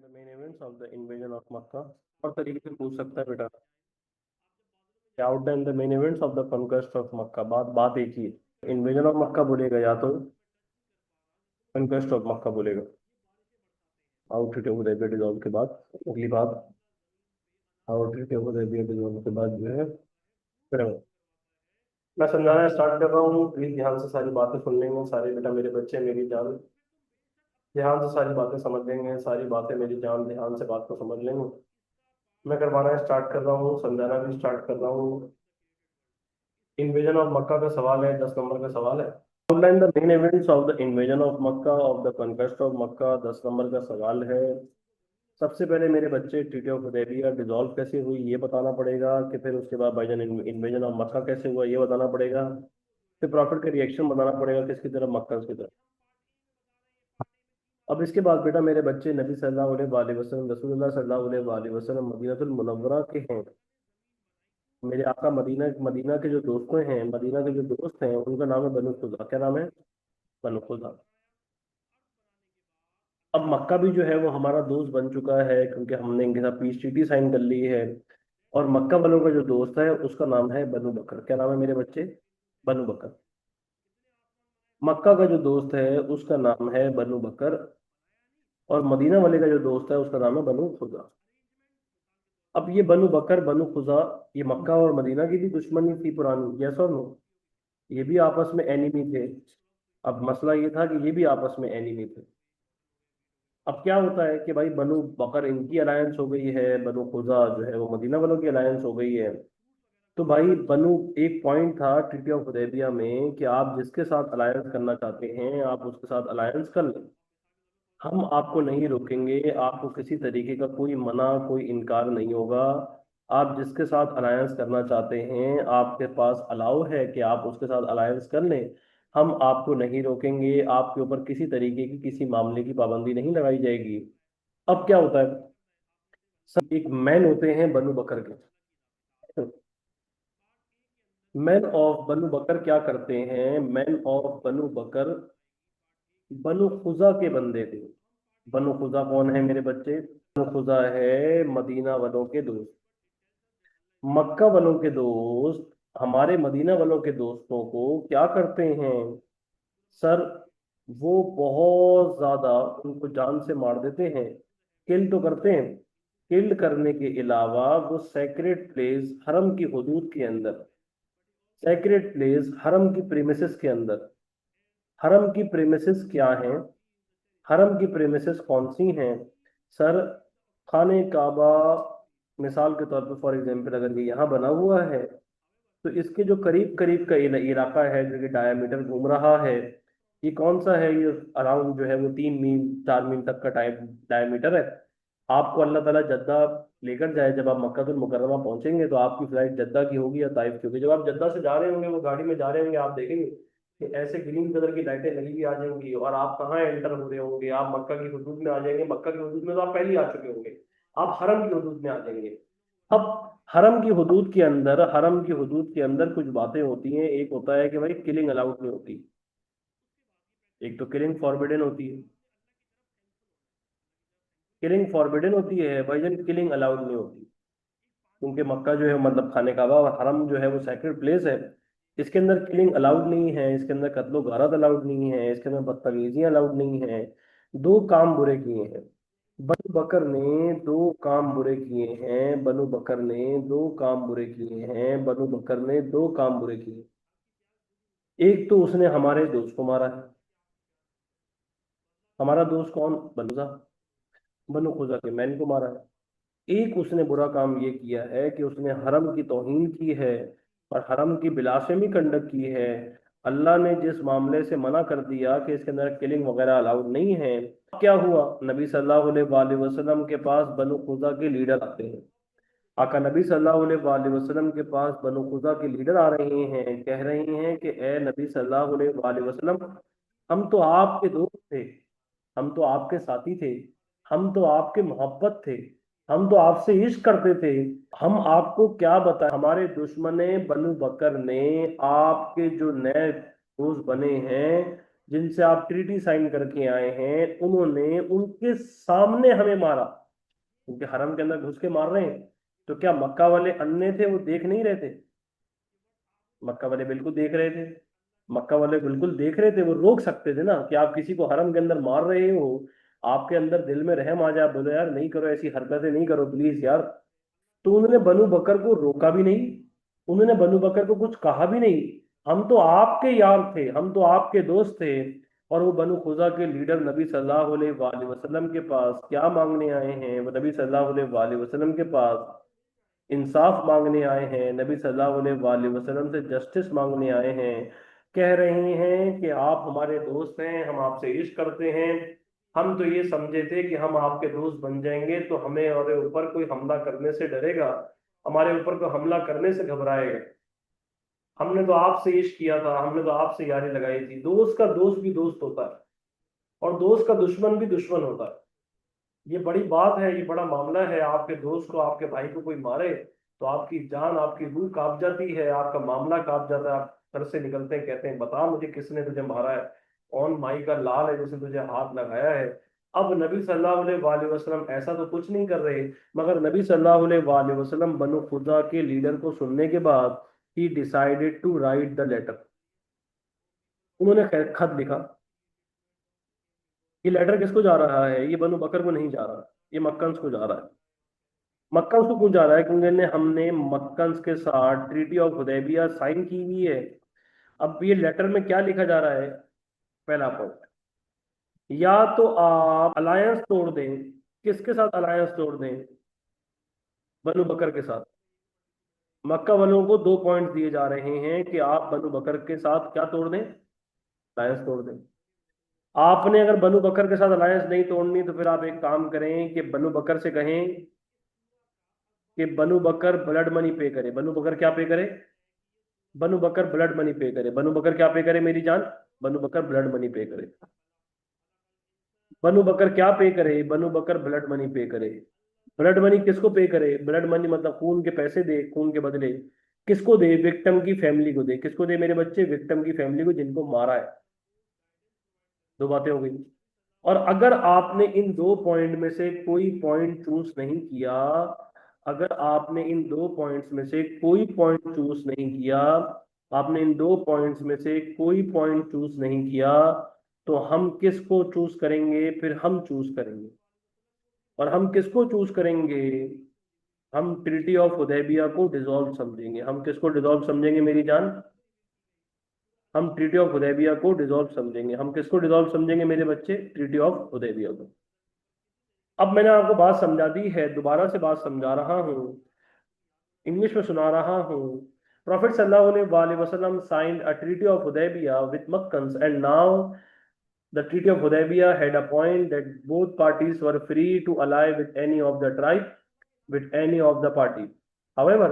The main events of the invasion of Makkah और तरीके से पूछ सकता है बेटा क्या outline the main events of the conquest of Mecca बात एक ही है। इन्वेजन ऑफ मक्का बोलेगा या तो कॉन्क्वेस्ट ऑफ मक्का बोलेगा। How treaty of Hudaibiya dissolve के बाद अगली बात how treaty of Hudaibiya dissolve के बाद जो है फिर मैं समझाना स्टार्ट कर रहा हूँ। प्लीज ध्यान से सारी बातें सुन लेंगे सारे बेटा मेरे बच्चे मेरी जान ध्यान से सारी बातें समझ लेंगे सारी बातें मेरी जान ध्यान से बात को समझ लेंगे। मैं करवाना स्टार्ट कर रहा हूँ समझाना भी स्टार्ट कर रहा हूँ। इन्वेजन ऑफ मक्का का सवाल है 10 नंबर का सवाल है। Outline the main events of the invasion of Mecca of the conquest of Mecca 10 number का सवाल है। सबसे पहले मेरे बच्चे ट्रीटी ऑफ हुदैबिया डिसॉल्व कैसे हुई ये बताना पड़ेगा कि फिर उसके बाद भाईजान इन्वेजन ऑफ मक्का कैसे हुआ ये बताना पड़ेगा। फिर प्रॉफिट का रिएक्शन बताना पड़ेगा किसकी तरफ मक्का की तरफ। अब इसके बाद बेटा मेरे बच्चे नबी सल्लल्लाहु अलैहि वसल्लम रसूलुल्लाह सल्लल्लाहु अलैहि वसल्लम मदीनतुल मुनव्वरा के हैं। मेरे आका मदीना मदीना के जो दोस्तों हैं मदीना के जो दोस्त हैं उनका नाम है बनु खुजा। क्या नाम है? बनु खुजा। अब मक्का भी जो है वो हमारा दोस्त बन चुका है क्योंकि हमने इनके साथ पीस ट्रीटी साइन कर ली है। और मक्का वालों का जो दोस्त है उसका नाम है बनु बकर। क्या नाम है मेरे बच्चे? बनु बकर। मक्का का जो दोस्त है उसका नाम है बनु बकर और मदीना वाले का जो दोस्त है उसका नाम है बनु खुजा। अब ये बनु बकर बनु खुजा ये मक्का और मदीना की भी दुश्मनी थी पुरानी। यस और नो? ये भी आपस में एनिमी थे। अब मसला ये था कि ये भी आपस में एनिमी थे। अब क्या होता है कि भाई बनु बकर इनकी अलायंस हो गई है बनु खुजा जो है वो मदीना वालों की अलायंस हो गई है। तो भाई बनु एक पॉइंट था ट्रीटी ऑफ हुदैबिया में कि आप जिसके साथ अलायंस करना चाहते हैं आप उसके साथ अलायंस कर लें। हम आपको नहीं रोकेंगे आपको किसी तरीके का कोई मना कोई इनकार नहीं होगा। आप जिसके साथ अलायंस करना चाहते हैं आपके पास अलाउ है कि आप उसके साथ अलायंस कर लें। हम आपको नहीं रोकेंगे आपके ऊपर किसी तरीके की किसी मामले की पाबंदी नहीं लगाई जाएगी। अब क्या होता है सब एक मैन होते हैं बनु बकर के। मैन ऑफ बनु बकर क्या करते हैं? मैन ऑफ बनु बकर बनु खुजा के बंदे थे। बनु खुजा कौन है मेरे बच्चे? बनु खुजा है मदीना वालों के दोस्त। मक्का वालों के दोस्त हमारे मदीना वालों के दोस्तों को क्या करते हैं सर? वो बहुत ज्यादा उनको जान से मार देते हैं। किल तो करते हैं। किल करने के अलावा वो सेक्रेट प्लेस हरम की हदूद के अंदर सेक्रेट प्लेस हरम की प्रीमिसेस के अंदर हरम की प्रीमिसेस क्या हैं? हरम की प्रीमिसेस कौन सी हैं सर? खाने काबा मिसाल के तौर पर फॉर एग्जांपल अगर ये यहाँ बना हुआ है तो इसके जो करीब करीब का इलाका है जो कि डायमीटर घूम रहा है ये कौन सा है? ये अराउंड जो है वो 3 मील 4 मील तक का टाइप डायमीटर है। आपको अल्लाह ताला जद्दा लेकर जाए जब आप मक्का मुकर्रमा पहुंचेंगे तो आपकी फ्लाइट जद्दा की होगी या ताइफ की होगी। जब आप जद्दा से जा रहे होंगे वो गाड़ी में जा रहे होंगे आप देखेंगे कि ऐसे ग्रीन कलर की लाइटें लगी हुई आ जाएंगी और आप कहाँ एंटर हो रहे होंगे? आप मक्का की हदूद में आ जाएंगे। मक्का की हदूद में तो आप पहले ही आ चुके होंगे। आप हरम की हदूद में आ जाएंगे। अब हरम की हदूद के अंदर कुछ बातें होती हैं। एक होता है कि भाई किलिंग अलाउड नहीं होती। एक तो किलिंग फॉरबिडन होती है। किलिंग फॉरबिडन होती है भाईजान किलिंग अलाउड नहीं होती। क्योंकि मक्का जो है मतलब खाने काबा और हरम जो है वो सैक्रेड प्लेस है। इसके अंदर किलिंग अलाउड नहीं है। इसके अंदर कत्लो गारत अलाउड नहीं है। इसके अंदर बदतमीजियां अलाउड नहीं है। दो काम बुरे किए हैं बनु बकर ने। दो काम बुरे किए हैं बनु बकर ने। दो काम बुरे किए हैं बनु बकर ने। दो काम बुरे किए। एक तो उसने हमारे दोस्त को मारा है। हमारा दोस्त कौन? बनुजा बनु खुजा के मैन को मारा है। एक उसने बुरा काम ये किया है कि उसने हरम की तौहीन की है और हरम की बिलाशमी कंडक्ट की है। अल्लाह ने जिस मामले से मना कर दिया कि इसके अंदर किलिंग वगैरह अलाउड नहीं है क्या हुआ? नबी सल्लल्लाहु अलैहि वसल्लम के पास बनु खुजा के लीडर आते हैं। आका नबी सल्लल्लाहु अलैहि वसल्लम के पास बनु खुजा के लीडर आ रहे हैं कह रहे हैं कि ए नबी सल्लल्लाहु अलैहि वसल्लम हम तो आपके दोस्त थे। हम तो आपके साथी थे। हम तो आपके मोहब्बत थे। हम तो आपसे इश्क करते थे। हम आपको क्या बताएं, हमारे दुश्मन बनु बकर ने आपके जो नए दोस्त बने हैं, जिनसे आप ट्रीटी साइन करके आए हैं, उन्होंने उनके सामने हमें मारा। क्योंकि हरम के अंदर घुस के मार रहे हैं। तो क्या मक्का वाले अन्ने थे, वो देख नहीं रहे थे? मक्का वाले बिल्कुल देख रहे थे। मक्का वाले बिल्कुल देख रहे थे, वो रोक सकते थे ना कि आप किसी को हरम के अंदर मार रहे हो, आपके अंदर दिल में रहम आ जाए, बोले यार नहीं करो, ऐसी हरकतें नहीं करो प्लीज यार। तो उन्होंने बनु बकर को रोका भी नहीं, उन्होंने बनु बकर को कुछ कहा भी नहीं। हम तो आपके यार थे, हम तो आपके दोस्त थे। और वो बनु खुजा के लीडर नबी सल्लल्लाहु अलैहि वसल्लम के पास क्या मांगने आए हैं? वो नबी सल्लल्लाहु अलैहि वसल्लम के पास इंसाफ मांगने आए हैं, नबी सल्लल्लाहु अलैहि वसल्लम से जस्टिस मांगने आए हैं। कह रहे हैं कि आप हमारे दोस्त हैं, हम आपसे इश्क करते हैं। हम तो ये समझे थे कि हम आपके दोस्त बन जाएंगे तो हमें और ऊपर कोई हमला करने से डरेगा, हमारे ऊपर कोई हमला करने से घबराएगा। हमने तो आपसे इश्क किया था, हमने तो आपसे यारी लगाई थी। दोस्त का दोस्त भी दोस्त होता है, और दोस्त का दुश्मन भी दुश्मन होता है। ये बड़ी बात है, ये बड़ा मामला है। आपके दोस्त को, आपके भाई को कोई मारे तो आपकी जान, आपकी रूह कांप जाती है, आपका मामला कांप जाता है। आप घर से निकलते हैं, कहते हैं बता मुझे किसने तुझे मारा है, कौन माई का लाल है जिसने तुझे हाथ लगाया है। अब नबी सल्लल्लाहु अलैहि वसल्लम ऐसा तो कुछ नहीं कर रहे, मगर नबी सल्लल्लाहु अलैहि वसल्लम बनु खुदा के लीडर को सुनने के बाद ही decided to write the letter. उन्होंने खत लिखा। ये लेटर किसको जा रहा है? ये बनु बकर को नहीं जा रहा, ये मक्कन्स को जा रहा है। मक्कन्स को क्यों जा रहा है? क्योंकि हमने मक्कन्स के साथ ट्रीटी ऑफ हुदैबिया साइन की हुई है। अब ये लेटर में क्या लिखा जा रहा है? पहला पॉइंट, या तो आप अलायंस तोड़ दें। किसके साथ अलायंस तोड़ दें? बनु बकर के साथ। मक्का वालों को दो पॉइंट दिए जा रहे हैं कि आप बनु बकर के साथ क्या तोड़ दें? अलायंस तोड़ दें। आपने अगर बनु बकर के साथ अलायंस नहीं तोड़नी तो फिर आप एक काम करें कि बनु बकर से कहें कि बनु बकर ब्लड मनी पे करे। बनु बकर क्या पे करे? बनु बकर ब्लड मनी पे करे। बनु बकर क्या पे करे मेरी जान? बनु बकर ब्लड मनी पे करे। बनु बकर क्या पे करे? बनु बकर ब्लड मनी पे करे। ब्लड मनी किसको पे करे? ब्लड मनी मतलब खून के पैसे दे, खून के बदले। किसको दे? विक्टिम की फैमिली को दे। किसको दे मेरे बच्चे? विक्टिम की फैमिली को, जिनको मारा है। दो बातें हो गई। और अगर आपने इन दो पॉइंट में से कोई पॉइंट चूज नहीं किया, अगर आपने इन दो पॉइंट्स में से कोई पॉइंट चूज नहीं किया, आपने इन दो पॉइंट्स में से कोई पॉइंट चूज नहीं किया, तो हम किसको चूज करेंगे? फिर हम चूज करेंगे। और हम किसको चूज करेंगे? हम ट्रीटी ऑफ हुदैबिया को डिसॉल्व समझेंगे। हम किसको डिसॉल्व समझेंगे मेरी जान? हम ट्रीटी ऑफ हुदैबिया को डिसॉल्व समझेंगे। हम किसको डिसॉल्व समझेंगे मेरे बच्चे? ट्रीटी ऑफ हुदैबिया को। अब मैंने आपको बात समझा दी है, दोबारा से बात समझा रहा हूँ, इंग्लिश में सुना रहा हूँ। Prophet sallallahu alaihi wasallam signed a treaty of Hudaybiyah with Makkans, and now the treaty of Hudaybiyah had a point that both parties were free to ally with any of the tribe, with any of the party. However,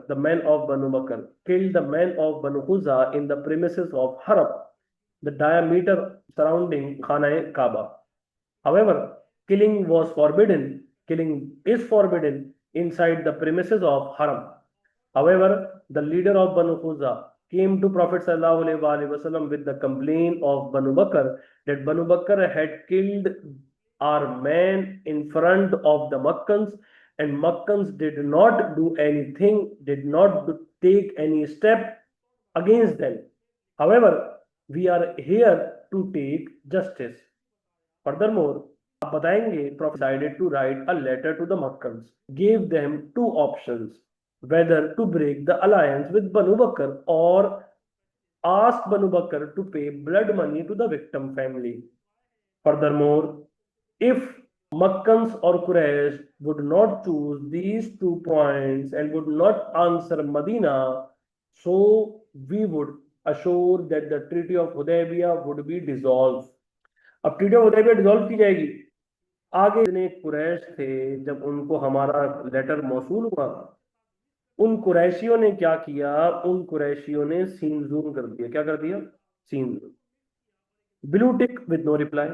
the men of Banu Bakr killed the men of Banu Khuza in the premises of Haram, the diameter surrounding Khana Kaaba. However, killing was forbidden. Killing is forbidden inside the premises of Haram. However, the leader of Banu Khuza came to Prophet sallallahu alaihi wasallam with the complaint of Banu Bakr that Banu Bakr had killed our men in front of the Makkans, and Makkans did not do anything, did not take any step against them. However, we are here to take justice. Furthermore, आप बताएंगे, Prophet decided to write a letter to the Makkans, gave them two options, whether to break the alliance with Banu Bakr or ask Banu Bakr to pay blood money to the victim family. Furthermore, if Makkans or Quraysh would not choose these 2 points and would not answer Medina, so we would assure that the Treaty of Hudaybiyah would be dissolved. अब treaty of Hudaibiya dissolve की जाएगी। आगे जितने कुरैश थे, जब उनको हमारा letter मौसूल हुआ, उन कुरैशियों ने क्या किया? उन कुरैशियों ने सीन जूम कर दिया। क्या कर दिया? Scene zoom. Blue tick with no reply.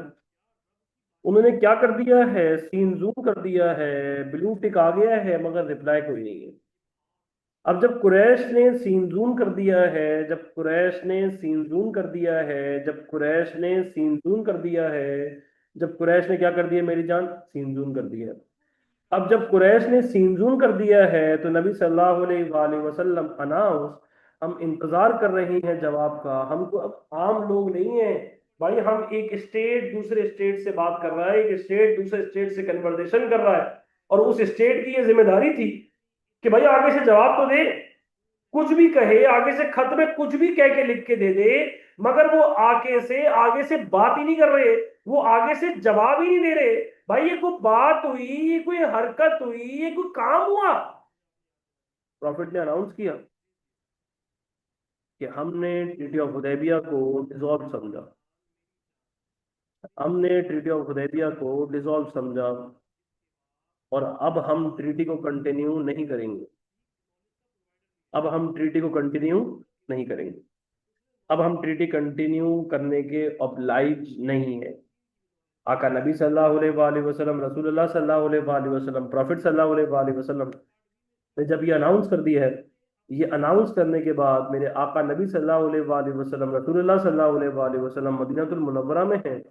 उन्होंने क्या कर दिया है, सीन जूम कर दिया है, ब्लू टिक आ गया है, मगर रिप्लाई कोई नहीं है। अब जब कुरैश ने सीन जूम कर दिया है, जब कुरैश ने सीन जूम कर दिया है, जब कुरैश ने सीन जूम कर दिया है, जब कुरैश ने क्या कर दिया मेरी जान, सीन जूम कर दिया। अब जब कुरैश ने सीन जूम कर दिया है तो नबी सल्लल्लाहु अलैहि वसल्लम अनाउंस, हम इंतजार कर रहे हैं जवाब का। हमको अब आम लोग नहीं है भाई, हम एक स्टेट दूसरे स्टेट से बात कर रहा है, एक स्टेट दूसरे स्टेट से कन्वर्सेशन कर रहा है, और उस स्टेट की ये जिम्मेदारी थी कि भाई आगे से जवाब तो दे, कुछ भी कहे आगे से, खत में कुछ भी कह के लिख के दे दे, मगर वो आगे से बात ही नहीं कर रहे, वो आगे से जवाब ही नहीं दे रहे। भाई ये कोई बात हुई, ये कोई हरकत हुई, ये कोई काम हुआ? प्रॉफिट ने अनाउंस किया कि हमने ट्रीटी ऑफ हुदैबिया को डिसॉल्व समझा, हमने ट्रीटी ऑफ हुदैबिया को डिसॉल्व समझा, और अब हम ट्रीटी को कंटिन्यू नहीं करेंगे, अब हम ट्रीटी को कंटिन्यू नहीं करेंगे, अब हम ट्रीटी कंटिन्यू करने के ऑब्लाइज नहीं है। आका नबी सल्लल्लाहु अलैहि वसल्लम, रसूलुल्लाह सल्लल्लाहु अलैहि वसल्लम, प्रॉफिट सल्लल्लाहु अलैहि वसल्लम ने जब ये अनाउंस कर दिया है, ये अनाउंस करने के बाद मेरे आका नबी सल्लल्लाहु अलैहि वसल्लम, रसूलुल्लाह सल्लल्लाहु अलैहि वसल्लम मदीनातुल मुनव्वरा में है,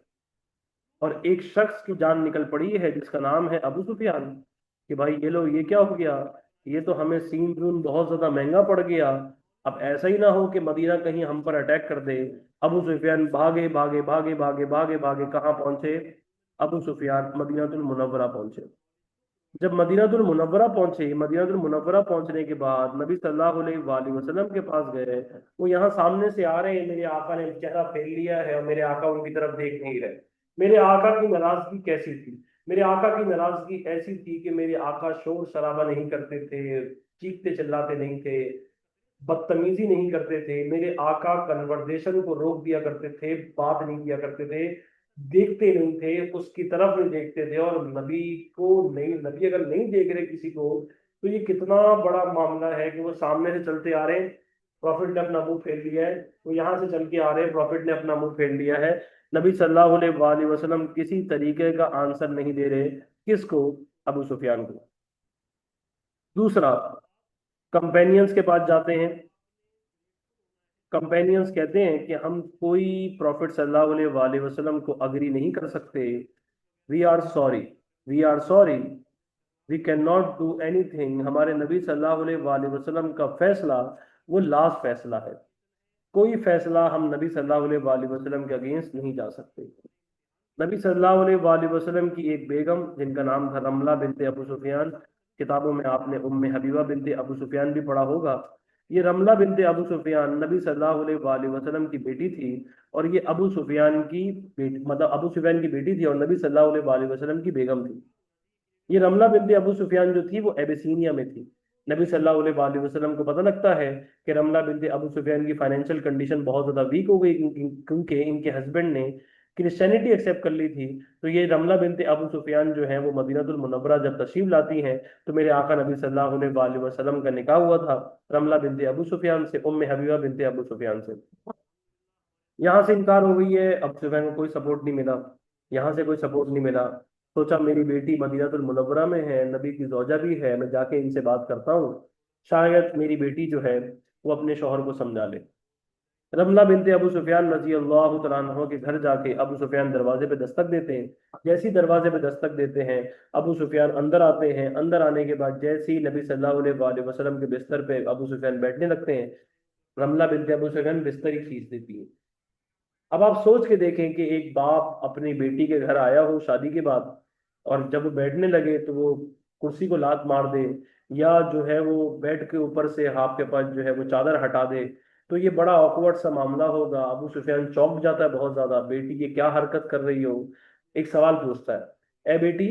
और एक शख्स की जान निकल पड़ी है जिसका नाम है अबू सुफियान, कि भाई ये लो ये क्या हो गया, ये तो हमें सीन जून बहुत ज्यादा महंगा पड़ गया। अब ऐसा ही ना हो कि मदीना कहीं हम पर अटैक कर दे। अबू सुफियान भागे भागे भागे भागे भागे भागे कहाँ पहुंचे, अबू सुफियान मदीनातुल मुनव्वरा पहुंचे। जब मदीनातुल मुनव्वरा पहुंचे, मदीनातुल मुनव्वरा पहुंचने के बाद नबी सल्लल्लाहु अलैहि वसल्लम के पास गए। वो यहाँ सामने से आ रहे हैं, मेरे आका ने चेहरा फेर लिया है और मेरे आका उनकी तरफ देख नहीं रहे। मेरे आका की नाराजगी कैसी थी, मेरे आका की नाराजगी ऐसी थी कि मेरे आका शोर शराबा नहीं करते थे, चीखते चिल्लाते नहीं थे, बदतमीजी नहीं करते थे। मेरे आका कन्वर्सेशन को रोक दिया करते थे, बात नहीं किया करते थे, देखते नहीं थे, उसकी तरफ नहीं देखते थे। और नबी को नहीं, नबी अगर नहीं देख रहे किसी को, तो ये कितना बड़ा मामला है कि वो सामने से चलते आ रहे हैं, प्रॉफिट ने अपना मुंह फेर लिया है, वो यहाँ से चल के आ रहे हैं, प्रॉफिट ने अपना मुंह फेर लिया है। नबी सल्लल्लाहु अलैहि वसल्लम किसी तरीके का आंसर नहीं दे रहे, किसको, अबू सुफियान को। दूसरा, कंपेनियंस के पास जाते हैं, कंपेनियंस कहते हैं कि हम कोई प्रॉफिट सल्लल्लाहु अलैहि वसल्लम को अग्री नहीं कर सकते, we are sorry, we are sorry, we can not do anything. हमारे नबी सल्लल्लाहु अलैहि वसल्लम का फैसला वो लास्ट फैसला है, कोई फैसला हम नबी सल्लल्लाहु अलैहि वसल्लम के अगेंस्ट नहीं जा सकते। नबी सल्लल्लाहु अलैहि वसल्लम की एक बेगम जिनका नाम था रमला बिनते अबू सुफियान, किताबों में आपने उम्मे हबीबा बिनते अबू सुफियान भी पढ़ा होगा। ये रमला बिनते अबू सुफियान नबी सल्लल्लाहु अलैहि वसल्लम की बेटी थी, और ये अबू सुफियान की बेटी, मतलब अबू सुफियान की बेटी थी और नबी सल्लल्लाहु अलैहि वसल्लम की बेगम थी। ये रमला बिनते अबू सुफियान जो थी वो एबिसीनिया में थी। नबी सल्लल्लाहु अलैहि वसल्लम को पता लगता है कि रमला बिनते अबू सुफियान की फाइनेंशियल कंडीशन बहुत ज्यादा वीक हो गई, क्योंकि इनके हस्बैंड ने क्रिश्चियनिटी एक्सेप्ट कर ली थी। तो ये रमला बिनते अबू सुफियान जो है वो मदीनातुल मुनव्वरा जब तशरीफ लाती हैं, तो मेरे आका नबी सल्लल्लाहु अलैहि वसल्लम का निकाह हुआ था रमला बिनते अबू सुफियान से, उम्मे हबीबा बिनते अबू सुफियान से। यहाँ से इनकार हो गई है, अबू सुफियान को कोई सपोर्ट नहीं मिला, यहाँ से कोई सपोर्ट नहीं मिला। सोचा मेरी बेटी मदीनातुल मुनव्वरा में है, नबी की जौजा भी है, मैं जाके इनसे बात करता हूँ, शायद मेरी बेटी जो है वो अपने शौहर को समझा ले। रमला बिनते अबू सुफियान रजी अल्लाह तआला अन्हो के घर जाके अबू सुफियान दरवाजे पे दस्तक देते हैं। जैसे ही दरवाजे पे दस्तक देते हैं, अबू सुफियान अंदर आते हैं। अंदर आने के बाद जैसे ही नबी सल्लल्लाहु अलैहि वसल्लम के बिस्तर पे अबू सुफियान बैठने लगते हैं, रमला बिनते अबू सुफियान बिस्तर ही खींच देती है। अब आप सोच के देखें कि एक बाप अपनी बेटी के घर आया हो शादी के बाद, और जब वो बैठने लगे तो वो कुर्सी को लात मार दे, या जो है वो बेड के ऊपर से हाथ के पास जो है वो चादर हटा दे, तो ये बड़ा ऑकवर्ड सा मामला होगा। अबू सुफियान चौंक जाता है बहुत ज्यादा, बेटी ये क्या हरकत कर रही हो। एक सवाल पूछता है, ए बेटी,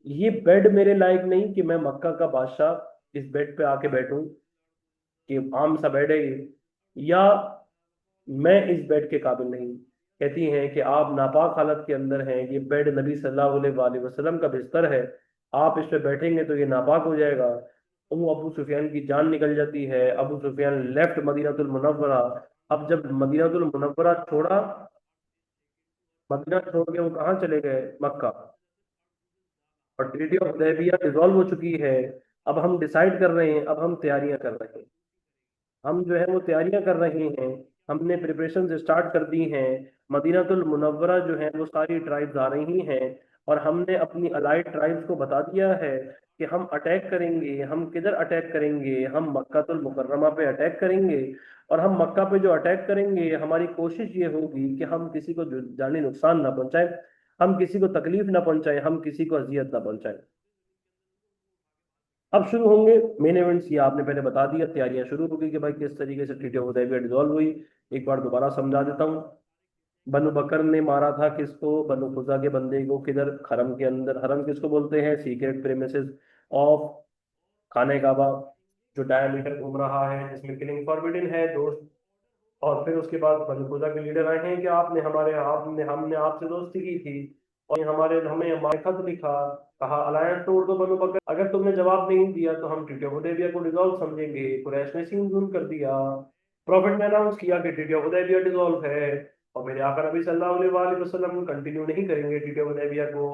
ये बेड मेरे लायक नहीं कि मैं मक्का का बादशाह इस बेड पे आके बैठूं, कि आम सा बेड है ये, या मैं इस बेड के काबिल नहीं। कहती हैं कि आप नापाक हालत के अंदर हैं, ये बेड नबी सल्लल्लाहु अलैहि वसल्लम का बिस्तर है, आप इस पे बैठेंगे तो ये नापाक हो जाएगा। तो वो अबू सुफियान की जान निकल जाती है। अबू सुफियान लेफ्ट मदीनातुल मुनव्वरा। अब जब मदीनातुल मुनव्वरा छोड़ा, मदीना छोड़ के वो कहाँ चले गए? मक्का। और ट्रीटी ऑफ हुदैबिया डिसॉल्व हो चुकी है। अब हम डिसाइड कर रहे हैं, अब हम तैयारियां कर रहे हैं, हम जो है वो तैयारियां कर रहे हैं। हमने प्रिपरेशन स्टार्ट कर दी हैं। मदीनातुल मुनव्वरा जो है वो सारी ट्राइब्स आ रही हैं। और हमने अपनी अलाइड ट्राइब्स को बता दिया है कि हम अटैक करेंगे। हम किधर अटैक करेंगे? हम मक्कातुल मुकर्रमा पे अटैक करेंगे। और हम मक्का पे जो अटैक करेंगे, हमारी कोशिश ये होगी कि हम किसी को जानी नुकसान ना पहुंचाएं, हम किसी को तकलीफ ना पहुंचाएं, हम किसी को अजियत ना पहुंचाएं। अब शुरू होंगे मेन इवेंट्स। ये आपने पहले बता दिया, तैयारियां शुरू हो गई कि भाई किस तरीके से ट्रीटी ऑफ हुदैबिया डिसॉल्व हुई। एक बार दोबारा समझा देता हूँ। बनु बकर ने मारा था किसको? बनु खुजा के बंदे को। किधर? हरम के अंदर। हरम किसको बोलते हैं? सीक्रेट प्रेमिसेस ऑफ खाने काबा, जो डायमीटर घूम रहा है, जिसमें किलिंग फॉरबिडन है दोस्त। और फिर उसके बाद बनु खुजा के लीडर आए हैं कि आपने हमारे आपने हमने आपसे दोस्ती की थी, और हमारे हमें हमारे खत लिखा, कहा अलायंस तोड़ दो बनु बकर। अगर तुमने जवाब नहीं दिया तो हम ट्रीटी ऑफ हुदैबिया को डिसॉल्व समझेंगे। कुरैश ने सीन जून कर दिया। प्रॉफिट ने अनाउंस किया कि ट्रीटी ऑफ हुदैबिया डिसॉल्व है, और मेरे आका नबी सल्लल्लाहु अलैहि वसल्लम कंटिन्यू नहीं करेंगे ट्रीटी ऑफ हुदैबिया को।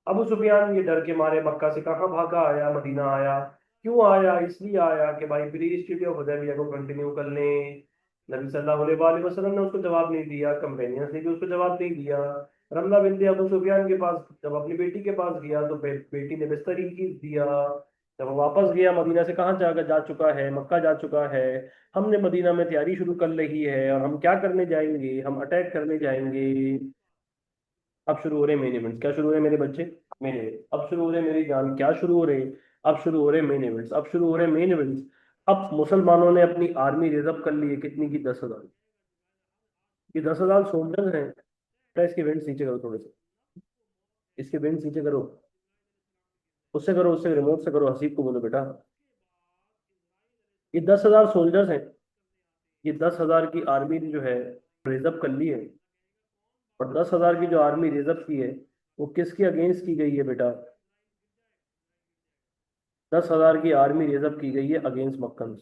अबू सुफियान ये डर के मारे मक्का से कहाँ भागा आया, मदीना आया। क्यों आया? इसलिए आया कि भाई प्लीज ट्रीटी ऑफ हुदैबिया को कंटिन्यू कर लें। नबी सल्लल्लाहु अलैहि वसल्लम ने उसको जवाब नहीं दिया, कंपेनियंस ने भी उसको जवाब नहीं दिया। रमला बिनते अबू सुफियान के पास जब अपनी बेटी के पास गया तो बेटी ने बिस्तर ही खींच दिया। जब वो वापस गया मदीना से, कहाँ जा चुका है? मक्का जा चुका है। हमने मदीना में तैयारी शुरू कर ली है, और हम क्या करने जाएंगे? हम अटैक करने जाएंगे। अब शुरू हो रहे मेन इवेंट्स। क्या शुरू हो रहे मेरे बच्चे? मेन इवेंट्स अब शुरू हो रहे मेरी जान। क्या शुरू हो रहे? अब शुरू हो रहे मेन इवेंट्स। अब शुरू हो रहे मेन इवेंट्स। अब मुसलमानों ने अपनी आर्मी रिजर्व कर ली है। कितनी की? 10,000। ये 10,000 सोल्जर्स हैं। बेटा इसके इवेंट्स नीचे करो थोड़े से, इसके इवेंट्स नीचे करो। उससे करो, उससे रिमोट से करो। हसीब को बोलो बेटा, ये 10,000 सोल्जर्स हैं। ये 10,000 की आर्मी जो है रिजर्व कर ली है। और 10,000 की जो आर्मी रिजर्व की है, वो किसके अगेंस्ट की गई है बेटा? 10,000 की आर्मी रिजर्व की गई है अगेंस्ट मक्कन।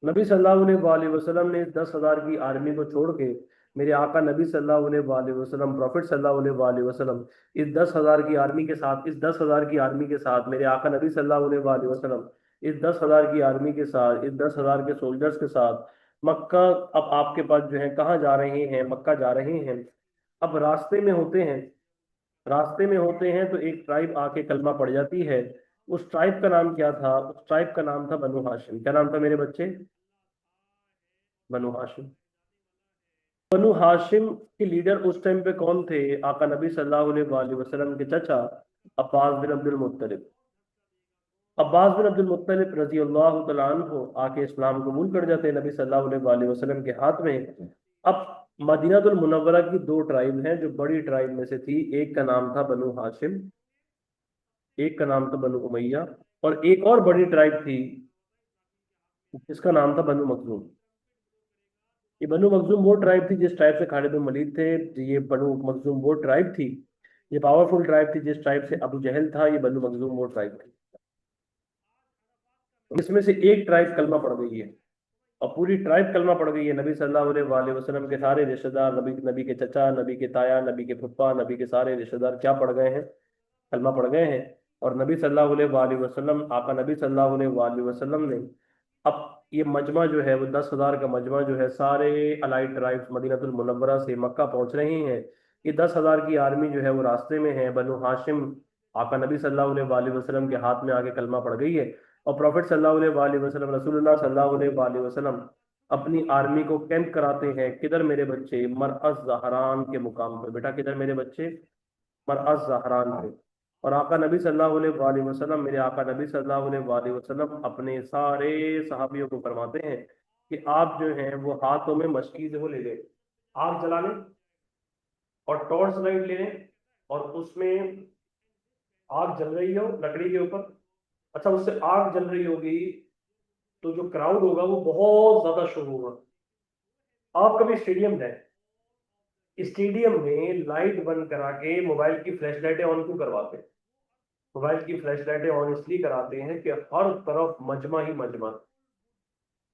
नबी सल्लल्लाहु अलैहि वसल्लम ने 10,000 की आर्मी को छोड़ के, मेरे आका नबी सल्लल्लाहु अलैहि वसल्लम, प्रॉफिट सल्लल्लाहु अलैहि वसल्लम, इस 10,000 की आर्मी के साथ, इस 10,000 की आर्मी के साथ, मेरे आका नबी सल्लल्लाहु अलैहि वसल्लम, इस 10,000 की आर्मी के साथ, इस 10,000 के सोल्जर्स के साथ मक्का। अब आपके पास जो है कहाँ जा रहे हैं? मक्का जा रहे हैं। अब रास्ते में होते हैं, रास्ते में होते हैं तो एक ट्राइब आके कलमा पड़ जाती है। उस ट्राइब का नाम क्या था? उस ट्राइब का नाम था बनु हाशिम। क्या नाम था मेरे बच्चे? बनु हाशिम। बनु हाशिम के लीडर उस टाइम पे कौन थे? आका नबी सल्लल्लाहु अलैहि वसल्लम के चचा अब्बास बिन अब्दुल मुत्तलिब। अब्बास बिन अब्दुल मुत्तलिब रजी अल्लाह तआला अन्हु आके इस्लाम कबूल कर जाते हैं नबी सल्लल्लाहु अलैहि वसल्लम के हाथ में। अब मदीनातुल मुनव्वरा की दो ट्राइब हैं जो बड़ी ट्राइब में से थी। एक का नाम था बनु हाशिम, एक का नाम था बनु उमैया, और एक और बड़ी ट्राइब थी जिसका नाम था बनु मखजूम। ये बनु मखजूम वो ट्राइब थी जिस ट्राइब से खालिद बिन वलीद थे। ये बनु मखजूम वो ट्राइब थी, ये पावरफुल ट्राइब थी जिस ट्राइब से अबू जहल था। ये बनु मखजूम वो ट्राइब थी। इसमें से एक ट्राइब कलमा पड़ गई है, और पूरी ट्राइब कलमा पड़ गई है। नबी सल्लल्लाहु अलैहि वसल्लम के सारे रिश्तेदार, नबी नबी के चचा, नबी के ताया, नबी के फुप्पा, नबी के सारे रिश्तेदार क्या पड़ गए हैं? कलमा पड़ गए हैं। और नबी सल्लल्लाहु अलैहि वसल्लम, आका नबी सल्लल्लाहु अलैहि वसल्लम ने अब ये मजमा जो है वो 10,000 का मजमा जो है, सारे अलाइड ट्राइब्स मदीनातुल मुनव्वरा से मक्का पहुंच रहे हैं। ये 10,000 की आर्मी जो है वो रास्ते में है। बनु हाशिम आका नबी सल्लल्लाहु अलैहि वसल्लम के हाथ में आके कलमा पड़ गई है। और प्रॉफिट सल्लल्लाहु अलैहि वसल्लम, रसूलुल्लाह सल्लल्लाहु अलैहि वसल्लम अपनी आर्मी को कैंप कराते हैं। किधर मेरे बच्चे? मरअस जहरान के मुकाम पर। बेटा किधर मेरे बच्चे? मरअस जहरान पे। और आका नबी सल्लल्लाहु अलैहि वसल्लम, मेरे आका नबी सल्लल्लाहु अलैहि वसल्लम अपने सारे सहाबियों को फरमाते हैं कि आप जो हैं वो हाथों में मशकीज़ वो ले लें, आग जला लें, और टॉर्च लाइट ले लें, और उसमें आग जल रही हो लकड़ी के ऊपर। अच्छा, उससे आग जल रही होगी तो जो क्राउड होगा वो बहुत ज्यादा शो होगा। आप कभी स्टेडियम जाए, स्टेडियम में लाइट बंद करा के मोबाइल की फ्लैश लाइटें ऑन क्यों करवाते हैं? मोबाइल की फ्लैश लाइटें ऑन इसलिए कराते हैं कि हर तरफ मजमा ही मजमा,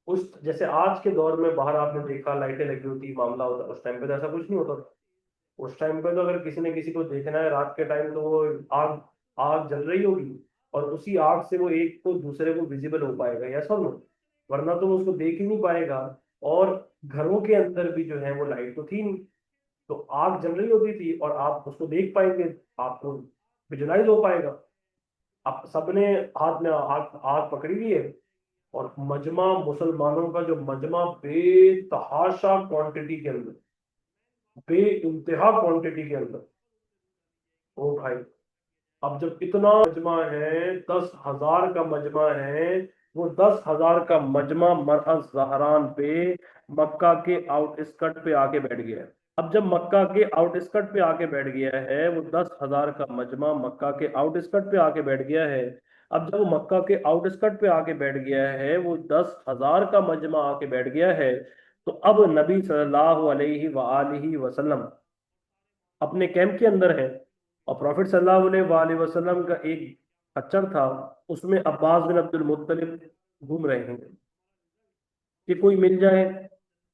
उस जैसे आज के दौर में बाहर आपने देखा लाइटें लगी होती, मामला होता, उस टाइम पे तो ऐसा कुछ नहीं होता था। उस टाइम पे तो अगर किसी ने किसी को देखना है रात के टाइम, तो वो आग आग जल रही होगी, और उसी आग से वो एक को दूसरे को विजिबल हो पाएगा, या सब नो, वरना तो वो उसको देख ही नहीं पाएगा। और घरों के अंदर भी जो है वो लाइट तो थी नहीं, तो आग जल रही होती थी और आप उसको देख पाएंगे, आपको विजुलाइज हो पाएगा। अब सबने हाथ में आग आग पकड़ी हुई है, और मजमा मुसलमानों का जो मजमा बेतहाशा क्वांटिटी के अंदर, बे इंतहा क्वांटिटी के अंदर, ओ भाई, अब जब इतना मजमा है, 10,000 का मजमा है, वो 10,000 का मजमा मरहज जहरान पे मक्का के आउटस्कर्ट पे आके बैठ गया है। अब जब मक्का के आउटस्कर्ट पे आके बैठ गया है, वो 10,000 का मजमा मक्का के आउटस्कर्ट पे आके बैठ गया है। अब जब वो मक्का के आउटस्कर्ट पे आके बैठ गया है, वो 10,000 का मजमा आके बैठ गया है, तो अब नबी सल्लल्लाहु अलैहि वआलिहि वसल्लम अपने कैंप के अंदर है, और प्रॉफिट सल्लल्लाहु अलैहि वसल्लम का एक खच्चर था, उसमें अब्बास बिन अब्दुल मुत्तलिब घूम रहे हैं कि कोई मिल जाए,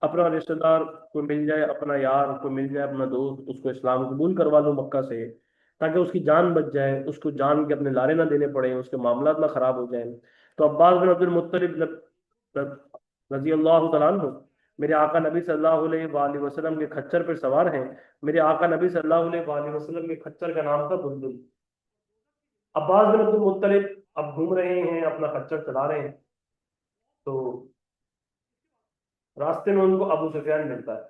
अपना रिश्तेदार कोई मिल जाए, अपना यार कोई मिल जाए, अपना दोस्त, उसको इस्लाम कबूल करवा लो मक्का से, ताकि उसकी जान बच जाए, उसको जान के अपने लारे ना देने पड़े, उसके मामला ना खराब हो जाए। तो अब्बास बिन अब्दुल मुत्तलिब रजी अल्लाह तआला अन्हु मेरे आका नबी सल्लल्लाहु अलैहि वसल्लम के खच्चर पर सवार हैं। मेरे आका नबी सल्लल्लाहु अलैहि वसल्लम के खच्चर का नाम था बुलबुल। अब्बास बिन अब्दुल मुत्तलिब अब घूम रहे हैं, अपना खच्चर चला रहे हैं, तो रास्ते में उनको अबू सुफियान मिलता है।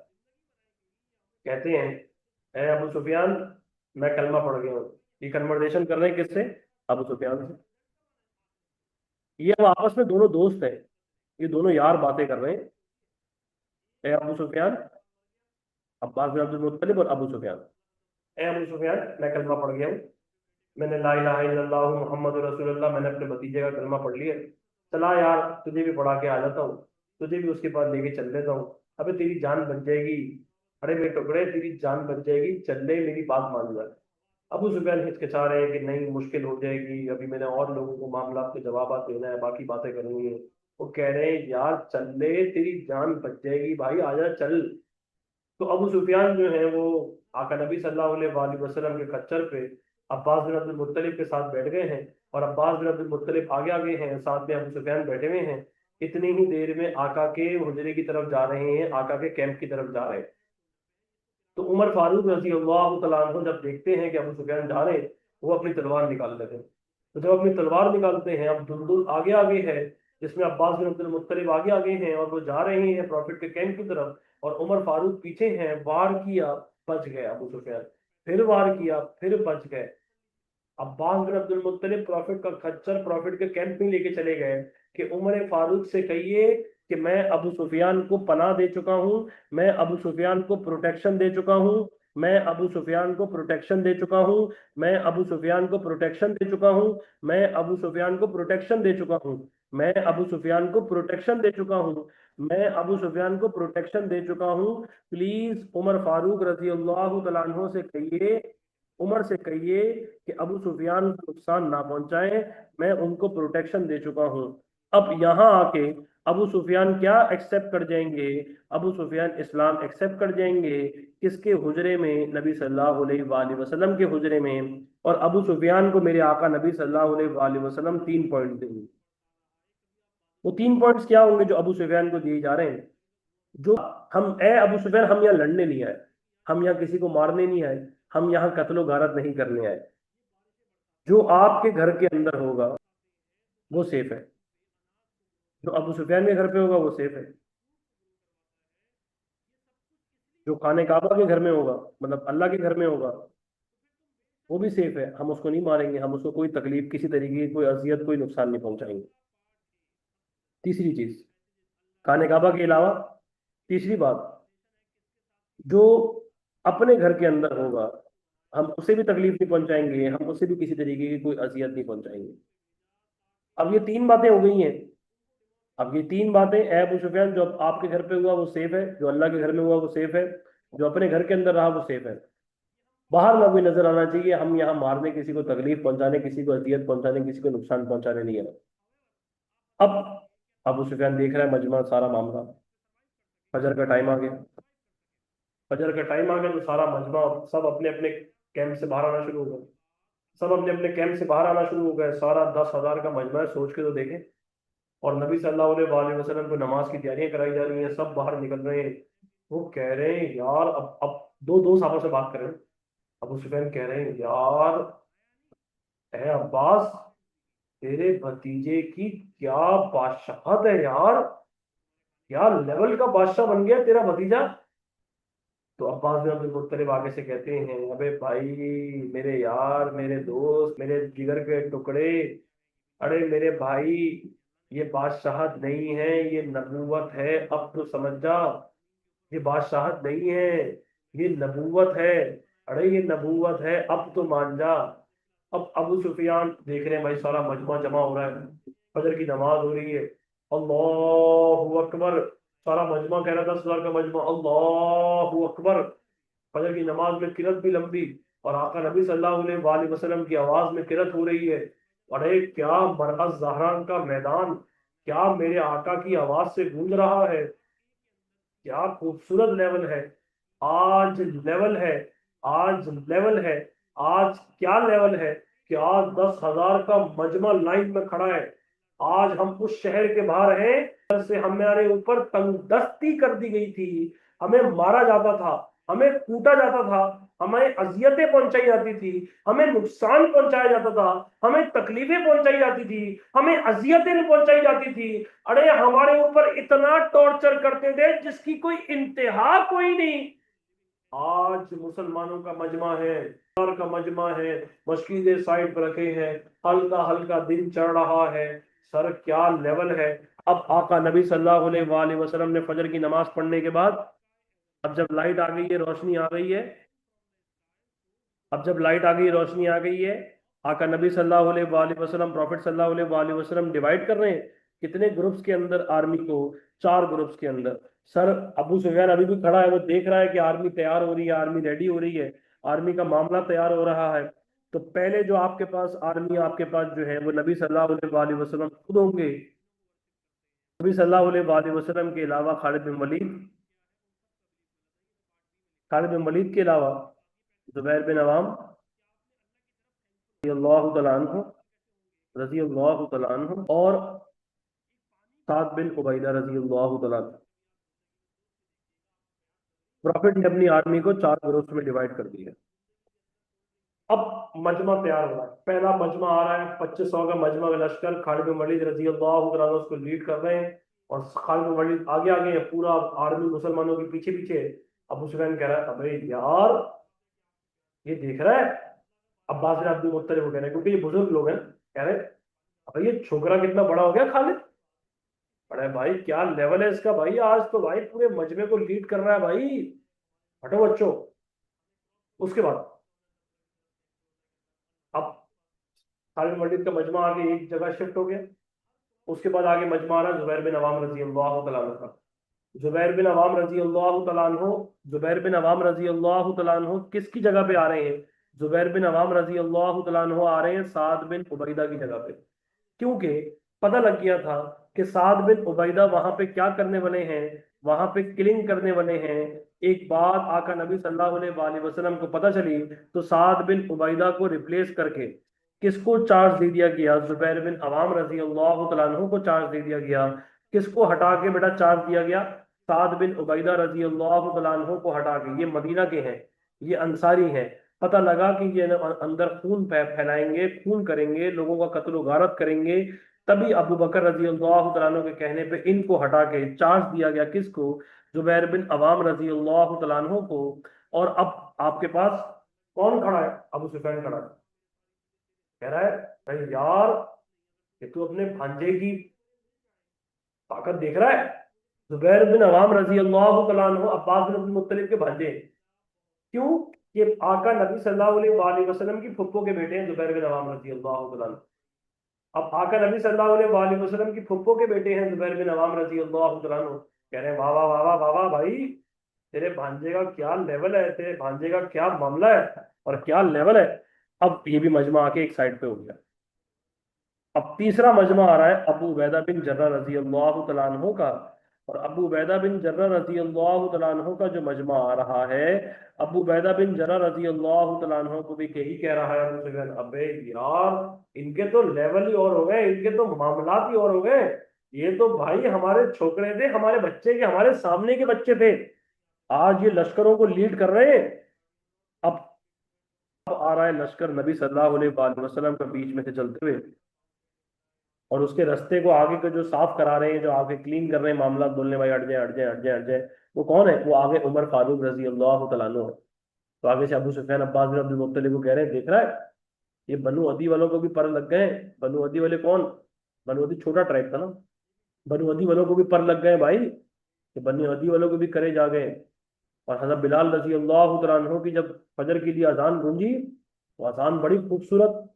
कहते हैं, ए अबू सुफियान, मैं कलमा पढ़ गया हूँ। ये कन्वर्सेशन कर रहे हैं किससे? अबू सुफियान से। ये अब आपस में दोनों दोस्त हैं, ये दोनों यार बातें कर रहे हैं। ए अबू सुफियान, अब्बास बिन अब्दुल मुत्तलिब और अबू सुफियान। ए अबू सुफियान, मैं कलमा पढ़ गया हूँ, मैंने ला इलाहा इल्लल्लाह मुहम्मद रसूलुल्लाह, मैंने अपने भतीजे का कलमा पढ़ लिया। चला यार, तुझे भी पढ़ा के आ जाता हूँ, तुझे भी उसके पास लेके चल लेता हूँ। अबे तेरी जान बच जाएगी, अरे मेरे टुकड़े तेरी जान बच जाएगी, चल ले, मेरी बात मान जा। अबू सुफियान हिचकिचा रहे हैं कि नहीं, मुश्किल हो जाएगी, अभी मैंने और लोगों को मामला के जवाब देना है, बाकी बातें करनी है। वो कह रहे हैं यार चल ले, तेरी जान बच जाएगी भाई, आजा चल। तो अबू सुफियान जो है वो आका नबी सल्लल्लाहु अलैहि वसल्लम के खच्चर पे अब्बास बिन अब्दुल मुत्तलिब के साथ बैठ गए हैं, और अब्बास बिन अब्दुल मुत्तलिब आगे आगे हैं, साथ में अबू सुफियान बैठे हुए हैं। इतनी ही देर में आका के हुजरे की तरफ जा रहे हैं, आका के कैंप की तरफ जा रहे हैं। तो उमर फारूक रजी अल्लाह तआला अन्हु जब देखते हैं कि अबू सुफियान जा रहे हैं, वो अपनी तलवार निकाल लेते हैं। तो जब अपनी तलवार निकालते हैं, अब दुलदुल आगे आगे है, जिसमें अब्बास बिन अब्दुल मुत्तलिब आगे आगे हैं, और वो जा रहे हैं प्रॉफिट के कैंप की तरफ, और उमर फारूक पीछे हैं। वार किया, बच गए अबू सुफियान, फिर वार किया, फिर बच गए। अब्बास बिन अब्दुल मुत्तलिब प्रॉफिट का खच्चर प्रॉफिट के कैंप में लेके चले गए कि उमर फारूक से कहिए कि मैं अबू सुफियान को पनाह दे चुका हूं, मैं अबू सुफियान को प्रोटेक्शन दे चुका हूं, मैं अबू सुफियान को प्रोटेक्शन दे चुका हूं, मैं अबू सुफियान को प्रोटेक्शन दे चुका हूं, मैं अबू सुफियान को प्रोटेक्शन दे चुका हूं, मैं अबू सुफियान को प्रोटेक्शन दे चुका हूं, मैं अबू सुफियान को प्रोटेक्शन दे चुका हूं। प्लीज उमर फारूक रजी अल्लाह तआला अन्हु से कहिए, उमर से कहिए कि अबू सुफियान को नुकसान ना पहुंचाए, मैं उनको प्रोटेक्शन दे चुका हूं। अब यहाँ आके अबू सुफियान क्या एक्सेप्ट कर जाएंगे? अबू सुफियान इस्लाम एक्सेप्ट कर जाएंगे, किसके हुजरे में? नबी सल्लल्लाहु अलैहि वसल्लम के हुजरे में। और अबू सुफियान को मेरे आका नबी सल्लल्लाहु अलैहि वसल्लम 3 पॉइंट देंगे। वो 3 पॉइंट्स क्या होंगे जो अबू सुफियान को दिए जा रहे हैं? जो हम ए अबू सुफियान, हम यहाँ लड़ने नहीं आए, हम यहाँ किसी को मारने नहीं आए, हम यहाँ कत्लो गारत नहीं करने आए। जो आपके घर के अंदर होगा वो सेफ है, जो अबू सुफियान के घर पे होगा वो सेफ है, जो खाने काबा के घर में होगा, मतलब अल्लाह के घर में होगा, वो भी सेफ है। हम उसको नहीं मारेंगे, हम उसको कोई तकलीफ, किसी तरीके की कोई अजियत, कोई नुकसान नहीं पहुंचाएंगे। तीसरी चीज, खाने काबा के अलावा तीसरी बात, जो अपने घर के अंदर होगा, हम उसे भी तकलीफ नहीं पहुंचाएंगे, हम उसे भी किसी तरीके की कोई अजियत नहीं पहुंचाएंगे। अब ये 3 बातें हो गई हैं। अब ये 3 बातें, ए अबू सुफियान, जो आपके घर पे हुआ वो सेफ है, जो अल्लाह के घर में हुआ वो सेफ है, जो अपने घर के अंदर रहा वो सेफ है। बाहर ना कोई नजर आना चाहिए, हम यहाँ मारने, किसी को तकलीफ पहुंचाने, किसी को अजियत पहुंचाने, किसी को नुकसान पहुंचाने नहीं है। अब अबू सुफियान देख रहा है मजमा सारा मामला। फजर का टाइम आ गया। फजर का टाइम आ गया तो सारा मजमा सब अपने अपने कैंप से बाहर आना शुरू हो गए। सब अपने अपने कैंप से बाहर आना शुरू हो गए। सारा 10,000 का मजमा है, सोच के तो देखें। और नबी सल्लल्लाहु अलैहि वसल्लम को नमाज की तैयारियां कराई जा रही हैं, सब बाहर निकल रहे हैं। वो कह रहे हैं यार, अब दो दो साहबों से बात कर रहे हैं। अबू सुफियान कह रहे हैं यार, है अब्बास, तेरे भतीजे की क्या बादशाहत है यार, क्या लेवल का बादशाह बन गया तेरा भतीजा। तो अब्बास बिन अब्दुल मुत्तलिब आगे से कहते हैं, अबे भाई, मेरे यार, मेरे दोस्त, मेरे जिगर के टुकड़े, अरे मेरे भाई, ये बादशाहत नहीं है, ये नबूवत है, अब तो समझ जा। ये बादशाहत नहीं है, ये नबूवत है। अरे ये नबूवत है, अब तो मान जा। अब अबू सुफियान देख रहे हैं भाई, सारा मजमा जमा हो रहा है, फजर की नमाज हो रही है। अल्लाहु अकबर। सारा मजमा कह रहा था, 10,000 का मजमा, अल्लाहु अकबर। फजर की नमाज में किरत भी लंबी, और आका नबी सल्लल्लाहु अलैहि वसल्लम की आवाज में किरत हो रही है। अरे क्या मरकज जहरान का मैदान, क्या मेरे आका की आवाज से गूंज रहा है। क्या खूबसूरत लेवल है। आज लेवल है, आज लेवल है। आज क्या लेवल है कि आज 10,000 का मजमा लाइन में खड़ा है। आज हम उस शहर के बाहर हैं से हमारे ऊपर तंगदस्ती कर दी गई थी, हमें मारा जाता था, हमें कूटा जाता था, हमें अजियतें पहुंचाई जाती थी, हमें नुकसान पहुंचाया जाता था, हमें तकलीफें पहुंचाई जाती थी, हमें अजियतें पहुंचाई जाती थी। अरे हमारे ऊपर इतना टॉर्चर करते थे जिसकी कोई इंतहा कोई नहीं। आज मुसलमानों का मजमा है, का मजमा है, मस्जिदें साइड पर रखे हैं, हल्का हल्का दिन चढ़ रहा है। सर क्या लेवल है। अब आका नबी सल्लल्लाहु अलैहि वसल्लम ने फजर की नमाज पढ़ने के बाद, अब जब लाइट आ गई है, रोशनी आ गई है, अब जब लाइट आ गई, रोशनी आ गई है, आका नबी सल्लल्लाहु अलैहि वसल्लम, प्रॉफिट सल्लल्लाहु अलैहि वसल्लम डिवाइड कर रहे हैं। कितने ग्रुप्स के अंदर आर्मी को? 4 ग्रुप्स के अंदर। सर अबू सुफियान अभी भी खड़ा है, वो देख रहा है कि आर्मी तैयार हो रही है, आर्मी रेडी हो रही है, आर्मी का मामला तैयार हो रहा है। तो पहले जो आपके पास आर्मी, आपके पास जो है, वो नबी सल्लल्लाहु अलैहि वसल्लम खुद होंगे। नबी सल्लल्लाहु अलैहि वसल्लम के अलावा खालिद बिन वलीद के अलावा जुबैर बिन अवाम रजी अल्लाह तआला अन्हु, और साद बिन उबैदा रजी अल्लाह तआला अन्हु। प्रॉफिट ने अपनी आर्मी को 4 ग्रुप्स में डिवाइड कर दिया। अब मजमा तैयार हो रहा है, पहला मजमा आ रहा है, 2500 का मजमा का लश्कर, खालिद बिन वलीद रजी अल्लाह तआला अन्हु उसको लीड कर रहे हैं। और खालिद बिन वलीद आगे आगे है, पूरा आर्मी मुसलमानों के पीछे पीछे है। अबू सुफियान कह रहा है, अबे यार, ये देख रहा है। अब्बास बिन अब्दुल मुत्तलिब को कह रहे हैं, क्योंकि ये बुजुर्ग लोग हैं, कह रहे हैं, अबे ये छोकरा कितना बड़ा हो गया खालिद। अरे भाई क्या लेवल है इसका भाई, आज तो भाई पूरे मजमे को लीड कर रहा है भाई। हटो बच्चों। उसके बाद अब खालिद मजीद का मजमा आगे एक जगह शिफ्ट हो गया। उसके बाद आगे मजमा आ रहा है जुबैर बिन अवाम रजी अल्लाह तआला अन्हु का। जुबैर बिन अवाम रजी अल्लाह तआला अन्हु, जुबैर बिन अवाम रजी अल्लाह तआला अन्हु किसकी जगह पे आ रहे हैं? जुबैर बिन अवाम रजी अल्लाह तआला अन्हु आ रहे हैं साद बिन उबैदा की जगह पे। क्योंकि पता लग गया था कि साद बिन उबैदा वहां पे क्या करने वाले हैं, वहां पे किलिंग करने वाले हैं। एक बात आका नबी सल्लल्लाहु अलैहि वसल्लम को पता चली, तो साद बिन उबैदा को रिप्लेस करके किसको चार्ज दे दिया गया? जुबैर बिन अवाम रजी अल्लाह तआला अन्हु को चार्ज दे दिया गया। किसको हटा के बेटा चार्ज दिया गया? साद बिन उबैदा रजी अल्लाह तआला अन्हु को हटा के। ये मदीना के हैं, ये अंसारी हैं। पता लगा कि ये अंदर खून फैलाएंगे, खून करेंगे, लोगों का कत्ल गारत करेंगे। तभी अबू बकर रजी अल्लाह तआला अन्हु के कहने पे इनको हटा के चार्ज दिया गया। किसको? जुबैर बिन अवाम रजी अल्लाह तआला अन्हु को। और अब आपके पास कौन खड़ा है? अबू सुफियान खड़ा है। कह रहा है, अरे यार, ये तू अपने भांजे की ताकत देख रहा है। जुबैर बिन अवाम रजी अल्लाह तआला अन्हु अब्बास बिन अब्दुल मुत्तलिब के भांजे हैं। क्यों? ये आका नबी सल्लल्लाहु अलैहि वसल्लम की फुप्पो के बेटे हैं, जुबैर बिन अवाम रजी अल्लाह तआला अन्हु। अब आका नबी सल्लल्लाहु अलैहि वसल्लम की फुप्पो के बेटे हैं जुबैर बिन अवाम रजी अल्लाह तआला अन्हु। कह रहे हैं, वाह वाह वाह वाह वाह वाह भाई, तेरे भांजे का क्या लेवल है, तेरे भांजे का क्या मामला है, और क्या लेवल है। अब ये भी मजमा आके एक साइड पे हो गया। अब तीसरा मजमा आ रहा है अबू उबैदा बिन जर्रा रजी अल्लाह तआला अन्हु का। और अबू उबैदा बिन जर्रा रजी अल्लाह तआला अन्हु का जो मजमा आ रहा है, अबू उबैदा बिन जर्रा रजी अल्लाह तआला अन्हु को भी यही कह रहा है अबू सुफियान, अबे यार इनके तो लेवल ही और हो गए, इनके तो मामलात ही और हो गए। ये तो भाई हमारे छोकरे थे, हमारे बच्चे के, हमारे सामने के बच्चे थे, आज ये लश्करों को लीड कर रहे हैं। अब आ रहा है लश्कर नबी सल्लल्लाहु अलैहि वसल्लम के बीच में से चलते हुए, और उसके रास्ते को आगे को जो साफ करा रहे हैं, जो आगे क्लीन कर रहे हैं मामला, बोलने भाई हट जाए हट जाए हट जाए हट जाए, वो कौन है? वो आगे उमर फारूक रजी अल्लाह तआला अन्हु है। तो आगे से अबू सुफियान अब्बास बिन अब्दुल मुत्तलिब को कह रहे हैं, देख रहा है ये बनु अदी वालों को भी पर लग गए हैं। बनु अदी वाले कौन? बनु अदी छोटा ट्राइब था ना, बनु अदी वालों को भी पर लग गए भाई, कि बनु अदी वालों को भी करे जा गए। और हजरत बिलाल रजी अल्लाह तआला अन्हु की जब फजर के लिए अजान गूंजी, तो अजान बड़ी खूबसूरत,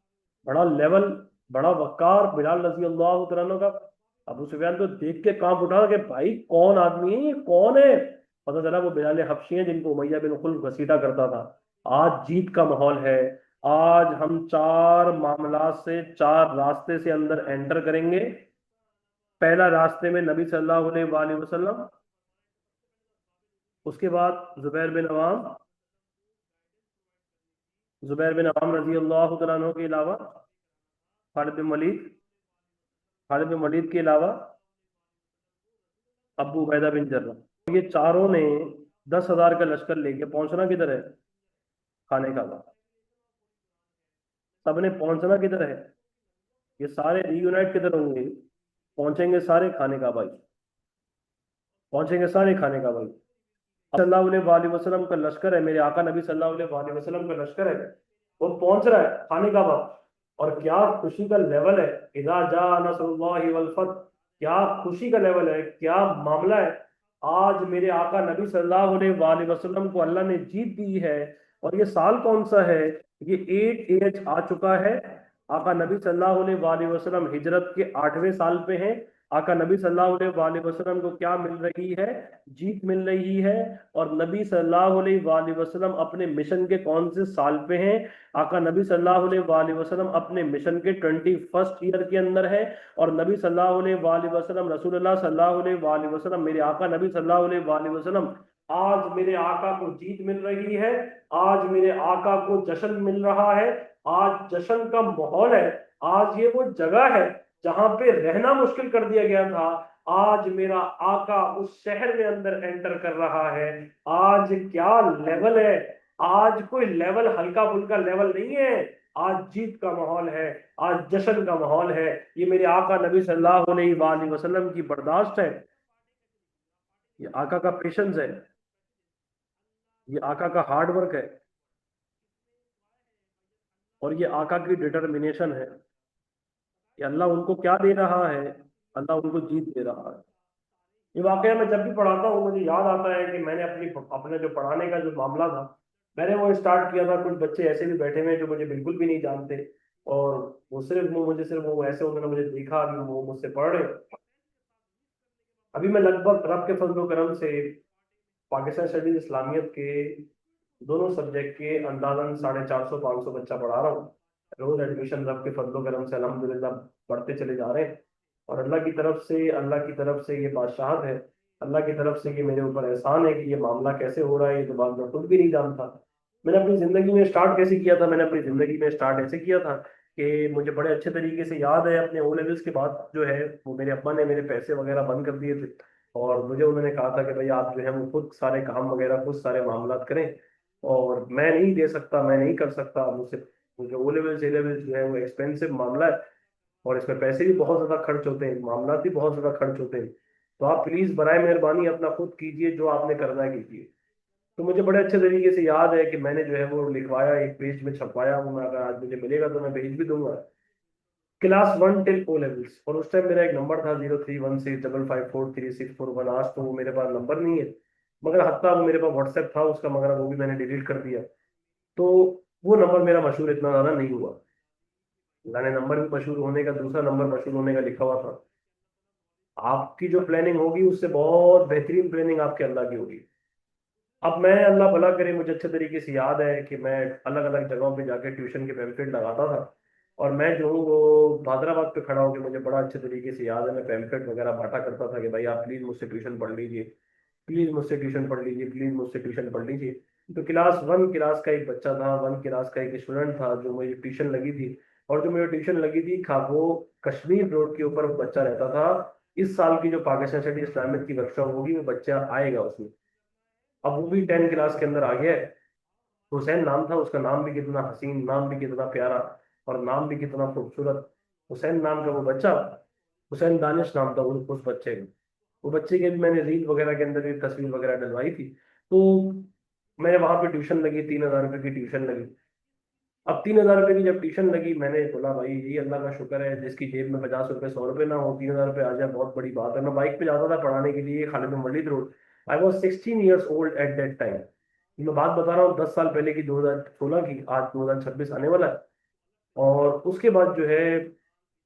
बड़ा लेवल, बड़ा वक्कार बिलाल रजी अल्लाह तआला अन्हु का। अबू सुफियान तो देख के कांप उठा कि भाई कौन आदमी है, ये कौन है? पता चला वो बिलाल हबशी है जिनको उमैया बिन खुल्फ घसीटा करता था। आज जीत का माहौल है। आज हम चार मामला से, चार रास्ते से अंदर एंटर करेंगे। पहला रास्ते में नबी सल्लल्लाहु अलैहि वसल्लम, उसके बाद जुबैर बिन अवाम रजी अल्लाह तआला अन्हु के अलावा खालिद बिन वलीद, खालिद बिन वलीद के अलावा अबू उबैदा बिन जर्रा। ये चारों ने 10,000 का लश्कर लेके पहुंचना किधर है? खाने काबा। सबने पहुंचना किधर है? ये सारे रीयूनाइट किधर होंगे? पहुंचेंगे सारे खाने काबा ही, पहुंचेंगे सारे खाने काबा ही। सल्लल्लाहु अलैहि वसल्लम का लश्कर है, मेरे आका नबी सल्लल्लाहु अलैहि वसल्लम का लश्कर है, वो पहुंच रहा है खाने काबा। और क्या खुशी का लेवल है, इज़ा जा नसरुल्लाहि वल फतह, क्या खुशी का लेवल है, क्या मामला है। आज मेरे आका नबी सल्लल्लाहु अलैहि वसल्लम को अल्लाह ने जीत दी है। और ये साल कौन सा है? ये 8 एज आ चुका है। आका नबी सल्लल्लाहु अलैहि वसल्लम हिजरत के 8वें साल पे हैं। आका नबी सल्लल्लाहु अलैहि वसल्लम को क्या मिल रही है? जीत मिल रही है। और नबी सल्लल्लाहु अलैहि वसल्लम अपने मिशन के कौन से साल पे हैं? आका नबी सल्लल्लाहु अलैहि वसल्लम अपने मिशन के 21st ईयर के अंदर है। और नबी सल्लल्लाहु अलैहि वसल्लम, रसूलुल्लाह सल्लल्लाहु अलैहि वसल्लम, मेरे आका नबी सल्लल्लाहु अलैहि वसल्लम, आज मेरे आका को जीत मिल रही है। आज मेरे आका को जश्न मिल रहा है। आज जश्न का माहौल है। आज ये वो जगह है जहां पे रहना मुश्किल कर दिया गया था। आज मेरा आका उस शहर में अंदर एंटर कर रहा है। आज क्या लेवल है! आज कोई लेवल हल्का फुल्का लेवल नहीं है। आज जीत का माहौल है, आज जश्न का माहौल है। ये मेरे आका नबी सल्लल्लाहु अलैहि वसल्लम की बर्दाश्त है, ये आका का पेशेंस है, ये आका का हार्ड वर्क है, और ये आका की डिटर्मिनेशन है। ये अल्लाह उनको क्या दे रहा है? अल्लाह उनको जीत दे रहा है। ये वाकया मैं जब भी पढ़ाता हूँ मुझे याद आता है कि मैंने अपने जो पढ़ाने का जो मामला था, मैंने वो स्टार्ट किया था। कुछ बच्चे ऐसे भी बैठे हुए हैं जो मुझे बिल्कुल भी नहीं जानते, और वो मुझे सिर्फ वो ऐसे उन्होंने मुझे देखा, अभी वो मुझसे पढ़ रहे हैं। अभी मैं लगभग रब के फजल करम से पाकिस्तान स्टडीज इस्लामियत के दोनों सब्जेक्ट के अंदाजन 450-500 बच्चा पढ़ा रहा हूँ। रोज एडमिशन रब के फजल करम से अल्हम्दुलिल्लाह बढ़ते चले जा रहे हैं। और अल्लाह की तरफ से ये बादशाहत है, अल्लाह की तरफ से ये मेरे ऊपर एहसान है कि ये मामला कैसे हो रहा है, ये तो बात मैं खुद भी नहीं जानता। मैंने अपनी ज़िंदगी में स्टार्ट कैसे किया था? मैंने अपनी ज़िंदगी में स्टार्ट ऐसे किया था कि मुझे बड़े अच्छे तरीके से याद है, अपने ओ लेवल्स के बाद जो है वो मेरे अब्बा ने मेरे पैसे वगैरह बंद कर दिए थे। और मुझे उन्होंने कहा था कि भाई आप जो है वो खुद सारे काम वगैरह खुद सारे मामला करें, और मैं नहीं दे सकता, मैं नहीं कर सकता, मुझसे मुझे ओ लेवल्स ए लेवल्स जो है वो एक्सपेंसिव मामला है, और इसमें पैसे भी बहुत ज्यादा खर्च होते हैं, मामला भी बहुत ज्यादा खर्च होते हैं। तो आप प्लीज बराए मेहरबानी अपना खुद कीजिए, जो आपने करना है कीजिए। तो मुझे बड़े अच्छे तरीके से याद है कि मैंने जो है वो लिखवाया, एक पेज में छपवाया, वो मैं अगर आज मुझे मिलेगा तो मैं भेज भी दूंगा। क्लास 1 टिल ओ लेवल्स, और उस टाइम मेरा एक नंबर था 0316554361। आज तो वो मेरे पास नंबर नहीं है, मगर हत्ता वो मेरे पास व्हाट्सएप था उसका, मगर वो भी मैंने डिलीट कर दिया। तो वो नंबर मेरा मशहूर इतना ज्यादा नहीं हुआ। मैंने नंबर भी मशहूर होने का, दूसरा नंबर मशहूर होने का लिखा हुआ था। आपकी जो प्लानिंग होगी उससे बहुत बेहतरीन प्लानिंग आपके अल्लाह की होगी। अब मैं, अल्लाह भला करे, मुझे अच्छे तरीके से याद है कि मैं अलग अलग जगहों पे जाके ट्यूशन के पैम्फलेट लगाता था, और मैं जो हूँ वो हैदराबाद पे खड़ा होकर, मुझे बड़ा अच्छे तरीके से याद है, मैं पैम्फलेट वगैरह बांटा करता था कि भाई आप प्लीज मुझसे ट्यूशन पढ़ लीजिए, प्लीज मुझसे ट्यूशन पढ़ लीजिए, प्लीज मुझसे ट्यूशन पढ़ लीजिए। तो क्लास 1 क्लास का एक बच्चा था, 1 क्लास का एक स्टूडेंट था जो मुझे ट्यूशन लगी थी। और जो मुझे ट्यूशन लगी थी खा वो कश्मीर रोड के ऊपर वो बच्चा रहता था। इस साल की जो पाकिस्तान स्टडी इस्लामिक की वर्कशॉप होगी वो बच्चा आएगा उसमें। अब वो भी 10 क्लास के अंदर आ गया है। हुसैन नाम था उसका, नाम भी कितना हसीन, नाम भी कितना प्यारा, और नाम भी कितना खूबसूरत। हुसैन नाम का वो बच्चा, हुसैन दानिश नाम था उस बच्चे का। वो बच्चे के भी मैंने रील वगैरह के अंदर भी तस्वीर वगैरह डलवाई थी। तो मैंने वहां पे ट्यूशन लगी, 3,000 रुपये की ट्यूशन लगी। अब 3,000 रुपये की जब ट्यूशन लगी, मैंने बोला भाई ये अल्लाह का शुक्र है जिसकी जेब में 50 रुपये 100 रुपये ना हो, 3,000 रुपये आ जाए बहुत बड़ी बात है। मैं बाइक पे जाता था पढ़ाने के लिए Khalid bin Walid road. I was 16 years old at that time. मैं बात बता रहा हूँ 10 साल पहले की, 2016 की, आज 2026 आने वाला है। और उसके बाद जो है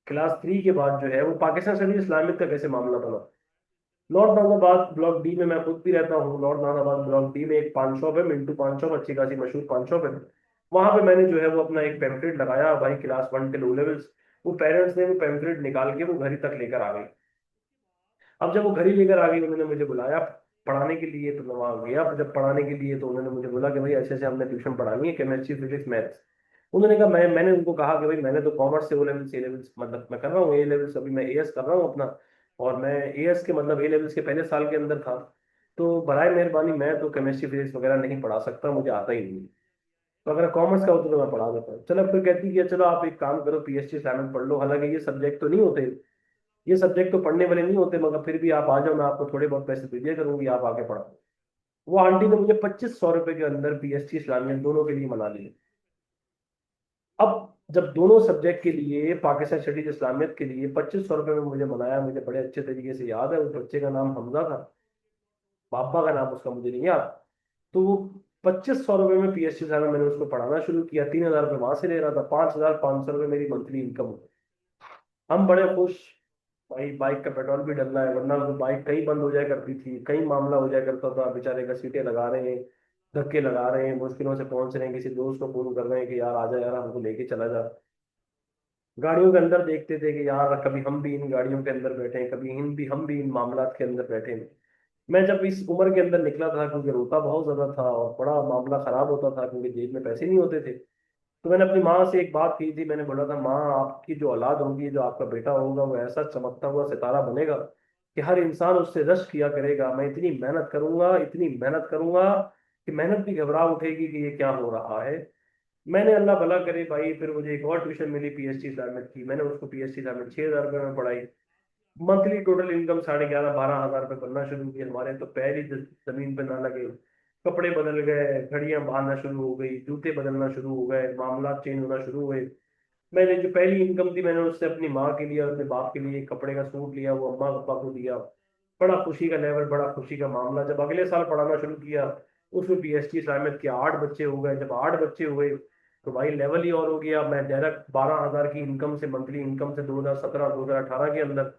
क्लास 3 के बाद जो है वो पाकिस्तान स्टडीज इस्लामिक का कैसे मामला बना। नॉर्थ नाजाबाद ब्लॉक डी में मैं खुद भी रहता हूँ। नॉर्थ नाजाबाद ब्लॉक डी में एक पान शॉप है, मिंटू पान शॉप, अच्छी खासी मशहूर पान शॉप है। वहां पे मैंने जो है वो अपना एक पैम्फलेट लगाया भाई, क्लास 1 till O levels। वो पेरेंट्स ने वो पैम्फलेट निकाल के वो घर ही तक लेकर आ गए। अब जब वो घर ही लेकर आ गई, उन्होंने मुझे बुलाया पढ़ाने के लिए, तो मैं वहां गया। जब पढ़ाने के लिए तो उन्होंने मुझे बोला कि भाई ऐसे ऐसे हमने ट्यूशन पढ़ानी है, केमिस्ट्री फिजिक्स मैथ्स। उन्होंने कहा मैंने उनको कहा कि भाई मैंने तो कॉमर्स से O levels A levels मतलब मैं कर रहा हूँ, A levels अभी मैं एएस कर रहा हूँ अपना। और मैं एएस के मतलब A levels के पहले साल के अंदर था। तो बराए मेहरबानी मैं तो केमिस्ट्री फिजिक्स वगैरह नहीं पढ़ा सकता, मुझे आता ही नहीं। तो अगर कॉमर्स का होता तो मैं पढ़ा देता हूँ। चलो फिर कहती कि चलो आप एक काम करो, पीएचडी इस्लामिक पढ़ लो, हालांकि ये सब्जेक्ट तो नहीं होते, ये सब्जेक्ट तो पढ़ने वाले नहीं होते, मगर फिर भी आप आ जाओ, मैं आपको थोड़े बहुत पैसे दे दिया करूंगी, आप आके पढ़ाओ। वो आंटी ने मुझे 2500 रुपए के अंदर पीएचडी इस्लामिक दोनों के लिए मना लिया। अब जब दोनों सब्जेक्ट के लिए पाकिस्तान स्टडीज इस्लामियत के लिए 2500 रुपये में मुझे मनाया, मुझे बड़े अच्छे तरीके से याद है। उस बच्चे का नाम हमजा था, पापा का नाम उसका मुझे नहीं याद। तो वो 2500 रुपये में पीएचडी साहब मैंने उसको पढ़ाना शुरू किया। 3,000 रुपये वहां से ले रहा था, 5,500 रुपये मेरी मंथली इनकम हो। हम बड़े खुश। भाई बाइक का पेट्रोल भी डलना है, वरना तो बाइक कहीं बंद हो जाया करती थी, कहीं मामला हो जाया करता था, बेचारे का सीटें लगा रहे हैं, धक्के लगा रहे हैं, मुश्किलों से पहुंच रहे हैं, किसी दोस्त को फोन कर रहे हैं कि यार आ जा यार हमको लेके चला जा। गाड़ियों के अंदर देखते थे कि यार कभी हम भी इन गाड़ियों के अंदर बैठे हैं, कभी हम भी इन मामलात के अंदर बैठे हैं। मैं जब इस उम्र के अंदर निकला था, क्योंकि रोता बहुत ज्यादा था और बड़ा मामला खराब होता था क्योंकि जेब में पैसे नहीं होते थे। तो मैंने अपनी माँ से एक बात की थी, मैंने बोला था माँ आपकी जो औलाद होगी, जो आपका बेटा होगा, वो ऐसा चमकता हुआ सितारा बनेगा कि हर इंसान उससे रश्क किया करेगा। मैं इतनी मेहनत करूंगा, इतनी मेहनत करूंगा कि मेहनत भी घबरा उठेगी कि ये क्या हो रहा है। मैंने अल्लाह भला करे भाई, फिर मुझे एक और ट्यूशन मिली पीएचडी इस्लामिक की, मैंने उसको पीएचडी इस्लामिक 6,000 रुपये में पढ़ाई। मंथली टोटल इनकम 11,500 12,000 रुपये बनना शुरू की। हमारे तो पैर ही जमीन पे ना लगे। कपड़े बदल गए, घड़ियां बांधना शुरू हो गई, जूते बदलना शुरू हो गए, मामला चेंज होना शुरू हुए। मैंने जो पहली इनकम थी मैंने उससे अपनी माँ के लिए और अपने बाप के लिए एक कपड़े का सूट लिया, वो अम्मा पापा को दिया। बड़ा खुशी का लेवल, बड़ा खुशी का मामला। जब अगले साल पढ़ाना शुरू किया, उसमें पीएचडी इस्लामियत के 8 बच्चे हो गए। जब 8 बच्चे हुए तो भाई लेवल ही और हो गया। मैं डायरेक्ट 12,000 की इनकम से, मंथली इनकम से 2017 2018 के अंदर,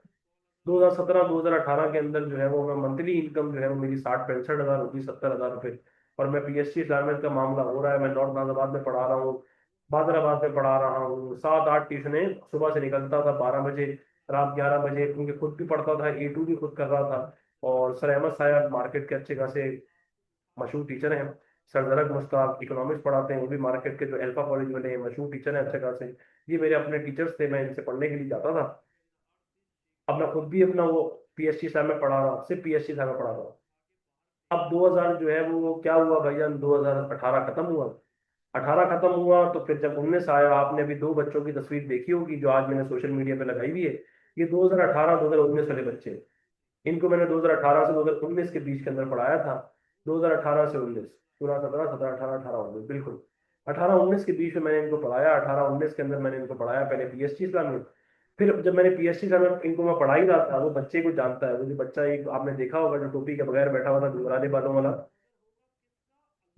2017 2018 के अंदर जो है वो मैं मंथली इनकम जो है वो मेरी 60 65 हज़ार होगी, 70,000 रुपये। और मैं पीएचडी इस्लामियत का मामला हो रहा है, मैं नॉर्थ नाजाबाद में पढ़ा रहा हूँ, बादराबाद में पढ़ा रहा हूँ। 7 8 ट्यूशनें, सुबह से निकलता था 12 बजे, रात 11 बजे, क्योंकि खुद भी पढ़ता था, A2 भी खुद कर रहा था। और सर अहमद साहब मार्केट के अच्छे खासे मशहूर टीचर हैं। सर जरक मुश्ताक इकोनॉमिक्स पढ़ाते हैं, वो भी मार्केट के जो अल्फा कॉलेज वाले हैं मशहूर टीचर हैं अच्छे खासे। ये मेरे अपने टीचर्स थे, मैं इनसे पढ़ने के लिए जाता था। अब मैं खुद भी अपना वो पीएचडी साहब में पढ़ा रहा हूँ, सिर्फ पीएचडी साहब में पढ़ा रहा हूँ। अब 2000 जो है वो क्या हुआ भाईजान, 2018 खत्म हुआ। 18 खत्म हुआ तो फिर जब 19 आया, आपने अभी 2 बच्चों की तस्वीर देखी होगी जो आज मैंने सोशल मीडिया पे लगाई हुई है। ये 2018 2019 वाले बच्चे हैं। इनको मैंने 2018 से 2019 के बीच के अंदर पढ़ाया था। 2018 से 19, 16 17 18 18 19 बिल्कुल। 18 19 के बीच में मैंने इनको पढ़ाया। 18 19 के अंदर मैंने इनको पढ़ाया पहले पीएचडी इस्लामिक। फिर जब मैंने पीएचडी इस्लामिक इनको मैं पढ़ा ही रहा था, वो बच्चे को जानता है, वो जो बच्चा एक आपने देखा होगा जो टोपी के बगैर बैठा हुआ था, गुजराने बालों वाला।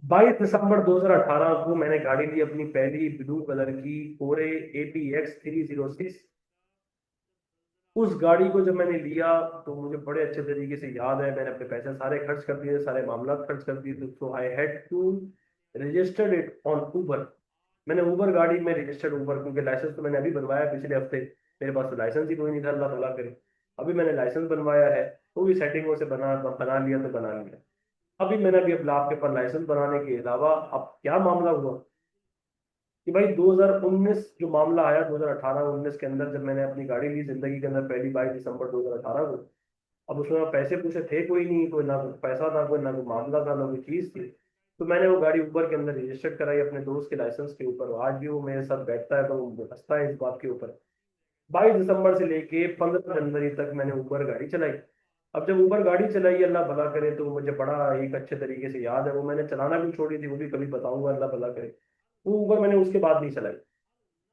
22 दिसंबर 2018 को मैंने गाड़ी ली अपनी पहली ब्लू कलर की कोरे APX 306। उस गाड़ी को जब मैंने लिया तो मुझे बड़े अच्छे तरीके से याद है, मैंने अपने पैसे सारे खर्च कर दिए, सारे मामला खर्च कर दिए। तो I had to registered it on Uber. मैंने ऊबर गाड़ी में रजिस्टर्ड ऊबर, क्योंकि लाइसेंस तो मैंने अभी बनवाया पिछले हफ्ते, मेरे पास तो लाइसेंस ही कोई नहीं था, अल्लाह भला करे। अभी मैंने लाइसेंस बनवाया है, वो भी सेटिंगों से बना बना लिया तो बना लिया। अभी मैंने अभी अब आपके पास लाइसेंस बनाने के अलावा अब क्या मामला हुआ कि भाई 2019 जो मामला आया, 2018-19 के अंदर जब मैंने अपनी गाड़ी ली जिंदगी के अंदर पहली 22 दिसंबर 2018 को, अब उसमें पैसे पूछे थे कोई नहीं, कोई ना कोई पैसा था, कोई ना कोई मामला था, ना कोई चीज थी। तो मैंने वो गाड़ी ऊबर के अंदर रजिस्टर्ड कराई अपने दोस्त के लाइसेंस के ऊपर, आज भी वो मेरे साथ बैठता है तो वो हंसता है इस बात के ऊपर। 22 दिसंबर से लेके 15 जनवरी तक मैंने ऊबर गाड़ी चलाई। अब जब ऊबर गाड़ी चलाई, अल्लाह भला करे, तो मुझे बड़ा एक अच्छे तरीके से याद है, वो मैंने चलाना भी छोड़ी थी, वो भी कभी बताऊंगा अल्लाह भला करे। वो ऊबर मैंने उसके बाद नहीं चलाई।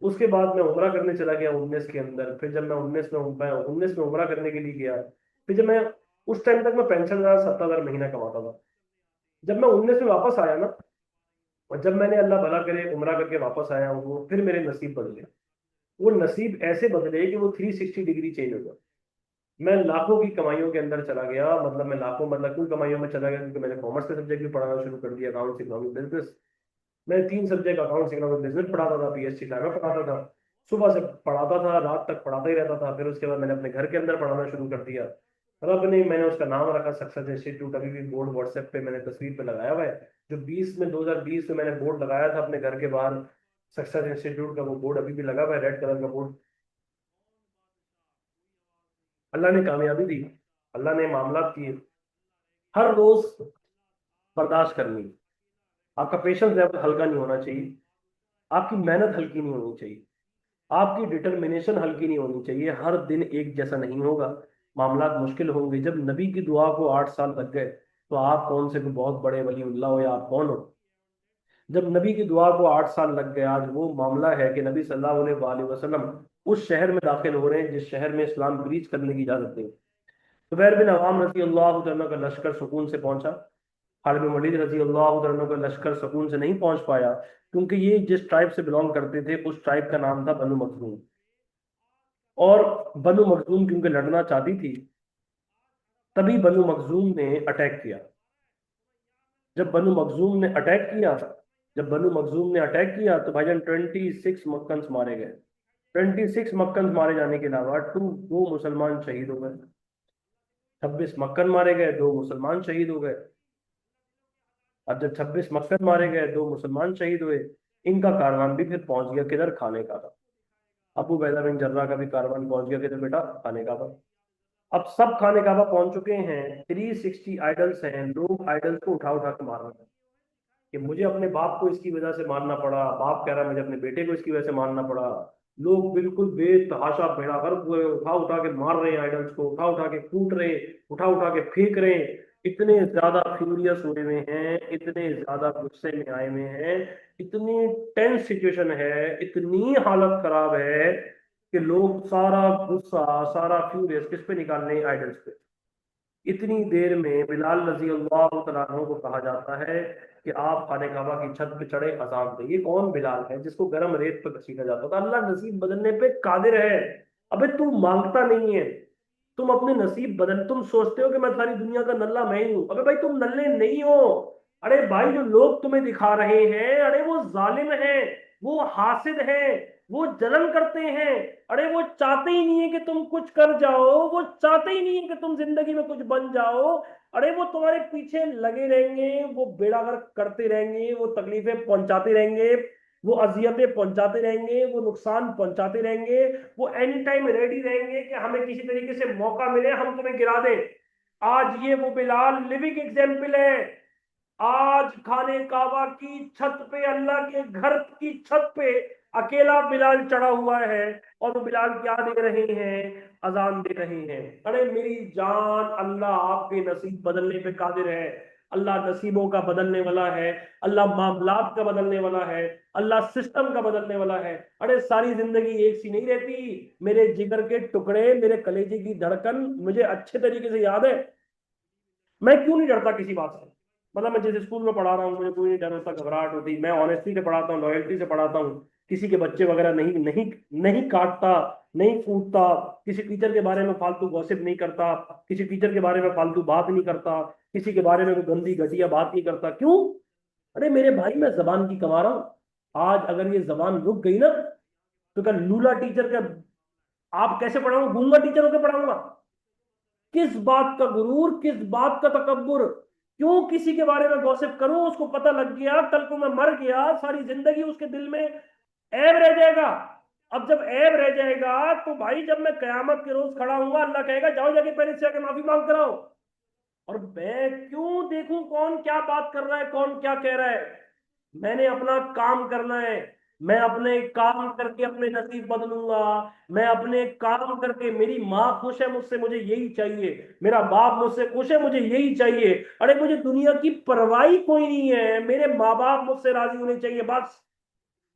उसके बाद मैं उमरा करने चला गया 19 के अंदर। फिर जब मैं 19 में उमरा करने के लिए गया, फिर जब मैं उस टाइम तक मैं पेंशन 70,000 महीना कमाता था। जब मैं 19 में वापस आया ना, और जब मैंने अल्लाह भला करे उमरा करके वापस आया, वो फिर मेरे नसीब बदले। वो नसीब ऐसे बदले कि वो 360 डिग्री चेंज हो गया। मैं लाखों की कमाइयों के अंदर चला गया, मतलब मैं लाखों, मतलब क्यों कमाइयों में चला गया, क्योंकि मैंने कॉमर्स के सब्जेक्ट भी पढ़ाना शुरू कर दिया, अकाउंट्स, इकोनॉमिक, बिजनेस। मैं 3 सब्जेक्ट अकाउंट्स, इकोनॉमिक, बिजनेस पढ़ाता था, पीएचडी में पढ़ाता था। सुबह से पढ़ाता था, रात तक पढ़ाता ही रहता था। फिर उसके बाद मैंने अपने घर के अंदर पढ़ाना शुरू कर दिया। रब ने, मैंने उसका नाम रखा सक्सेस इंस्टीट्यूट, अभी भी बोर्ड व्हाट्सएप पे मैंने तस्वीर पे लगाया हुआ है। जो 2020 में मैंने बोर्ड लगाया था अपने घर के बाहर, सक्सेस इंस्टीट्यूट का, वो बोर्ड अभी भी लगा हुआ है, रेड कलर का बोर्ड। अल्लाह ने कामयाबी दी, अल्लाह ने मामला किए। हर रोज बर्दाश्त करनी, आपका पेशेंस लेवल हल्का नहीं होना चाहिए, आपकी मेहनत हल्की नहीं होनी चाहिए, आपकी डिटर्मिनेशन हल्की नहीं होनी चाहिए। हर दिन एक जैसा नहीं होगा, मामला मुश्किल होंगे। जब नबी की दुआ को 8 साल लग गए, तो आप कौन से कोई बहुत बड़े वलीउल्लाह हो या आप कौन हो। जब नबी की दुआ को 8 साल लग गए, आज वो मामला है कि नबी सल्लल्लाहु अलैहि वसल्लम उस शहर में दाखिल हो रहे हैं जिस शहर में इस्लाम ब्रीच करने की इजाजत नहीं। जुबैर बिन अवाम रजी अल्लाह तआला का लश्कर सुकून से पहुंचा। खालिद बिन वलीद रजी अल्लाह तआला का लश्कर सुकून से नहीं पहुंच पाया, क्योंकि ये जिस ट्राइब से बिलोंग करते थे उस ट्राइब का नाम था बनु मखजूम। और बनु मखजूम क्योंकि लड़ना चाहती थी, तभी बनु मखजूम ने अटैक किया। जब बनु मखजूम ने अटैक किया जब बनु मखजूम ने अटैक किया तो भाईजान 26 मक्कन्स मारे गए। 26 मक्कन्स मारे जाने के अलावा दो मुसलमान शहीद हो गए। 26 मक्कन मारे गए, 2 मुसलमान शहीद हो गए। अब जब 26 मक्कन मारे गए, 2 मुसलमान शहीद हुए, इनका कारवान भी फिर पहुंच गया किधर, खाने का था। अबू बैदा बिन जर्रा का भी कारवान पहुंच गया किधर बेटा, खाने का था। अब सब खाने काबा पहुंच चुके हैं, 360 आइडल्स हैं, लोग आइडल्स को उठा उठा के मार रहे हैं। कि मुझे अपने बाप को इसकी वजह से मारना पड़ा, बाप कह रहा है मुझे अपने बेटे को इसकी वजह से मारना पड़ा। लोग बिल्कुल बेतहाशा बेड़ागर्क हुए, उठा उठा के मार रहे हैं आइडल्स को, उठा उठा के कूट रहे, उठा उठा के फेंक रहे हैं। इतने ज्यादा फ्यूरियस हुए हुए हैं, इतने ज्यादा गुस्से में आए हुए हैं, इतनी टेंस सिचुएशन है, इतनी हालत खराब है कि लोग सारा गुस्सा, सारा फ्यूरियस किस पे निकाल रहे हैं, आइडल्स पे। इतनी देर में बिलाल रजी अल्लाह तआला अन्हु को कहा जाता है कि आप खाने काबा की छत पे चढ़े अजान दें। ये कौन बिलाल है जिसको गर्म रेत पर घसीटा जाता था। अल्लाह नसीब बदलने पे कादिर है। अबे तू मांगता नहीं है, तुम अपने नसीब बदल, तुम सोचते हो कि मैं सारी दुनिया का नल्ला मैं ही हूं। अबे भाई तुम नल्ले नहीं हो। अरे भाई जो लोग तुम्हें दिखा रहे हैं, अरे वो जालिम हैं, वो हासिद हैं, वो जलन करते हैं। अरे वो चाहते ही नहीं है कि तुम कुछ कर जाओ, वो चाहते ही नहीं है कि तुम जिंदगी में कुछ बन जाओ। अरे वो तुम्हारे पीछे लगे रहेंगे, वो बेड़ागर्क करते रहेंगे, वो तकलीफें पहुंचाते रहेंगे, वो अजियतें पहुंचाते रहेंगे, वो नुकसान पहुंचाते रहेंगे। वो एनी टाइम रेडी रहेंगे कि हमें किसी तरीके से मौका मिले हम तुम्हें गिरा दें। आज ये वो बिलाल लिविंग एग्जाम्पल है। आज खाने काबा की छत पे, अल्लाह के घर की छत पे अकेला बिलाल चढ़ा हुआ है, और वो बिलाल क्या दे रहे हैं, अजान दे रहे हैं। अरे मेरी जान, अल्लाह आपके नसीब बदलने पे कादिर है। अल्लाह नसीबों का बदलने वाला है, अल्लाह मामलात का बदलने वाला है, अल्लाह सिस्टम का बदलने वाला है। अरे सारी जिंदगी एक सी नहीं रहती। मेरे जिगर के टुकड़े, मेरे कलेजे की धड़कन, मुझे अच्छे तरीके से याद है मैं क्यों नहीं डरता किसी बात से। मतलब मैं जिस स्कूल में पढ़ा रहा हूँ, मुझे कोई नहीं डर होता, घबराहट होती। मैं ऑनेस्टी से पढ़ाता हूँ, लॉयल्टी से पढ़ाता हूँ। किसी के बच्चे वगैरह नहीं नहीं नहीं काटता, नहीं कूटता, किसी टीचर के बारे में फालतू गॉसिप नहीं करता, किसी टीचर के बारे में फालतू बात नहीं करता, किसी के बारे में कोई गंदी घटिया बात नहीं करता। क्यों? अरे मेरे भाई मैं जबान की कमा रहा हूँ। आज अगर ये जबान रुक गई ना तो क्या लूला टीचर का आप कैसे पढ़ाऊंगा, गूंगा टीचर होकर पढ़ाऊंगा? किस बात का गुरूर, किस बात का तकब्बुर? क्यों किसी के बारे में गॉसिप करूं? उसको पता लग गया, कल को मैं मर गया, सारी जिंदगी उसके दिल में ऐब रह जाएगा। अब जब ऐब रह जाएगा तो भाई जब मैं कयामत के रोज खड़ा हूंगा, अल्लाह कहेगा जाओ जाके पेरेंट्स से आके माफी मांग कराओ। और मैं क्यों देखूं कौन क्या बात कर रहा है, कौन क्या कह रहा है? मैंने अपना काम करना है। मैं अपने काम करके अपने नसीब बदलूंगा। मैं अपने काम करके, मेरी माँ खुश है मुझसे, मुझे यही चाहिए। मेरा बाप मुझसे खुश है, मुझे यही चाहिए। अरे मुझे दुनिया की परवाह ही कोई नहीं है, मेरे माँ बाप मुझसे राजी होने चाहिए बस।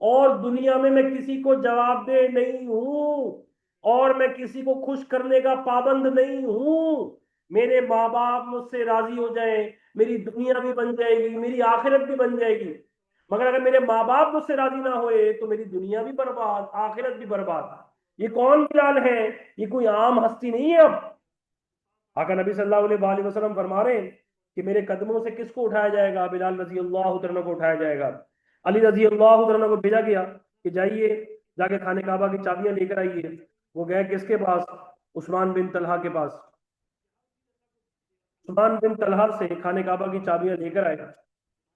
और दुनिया में मैं किसी को जवाबदेह नहीं हूं, और मैं किसी को खुश करने का पाबंद नहीं हूं। मेरे माँ बाप मुझसे राजी हो जाए, मेरी दुनिया भी बन जाएगी, मेरी आखिरत भी बन जाएगी। मगर अगर मेरे माँ बाप मुझसे राजी ना होए तो मेरी दुनिया भी बर्बाद, आखिरत भी बर्बाद। ये कौन बिलाल है? ये कोई आम हस्ती नहीं है। अब आका नबी सल्लल्लाहु अलैहि वसल्लम फरमा रहे हैं कि मेरे कदमों से किसको उठाया जाएगा? बिलाल रजी अल्लाह तआला को उठाया जाएगा। अली रजी अल्लाह तआला को भेजा गया कि जाइए, जाके खाने काबा की चाबियां लेकर आइए। वो गए किसके पास? उस्मान बिन तलहा के पास। उस्मान बिन तलहा से खाने काबा की चाबियां लेकर आए।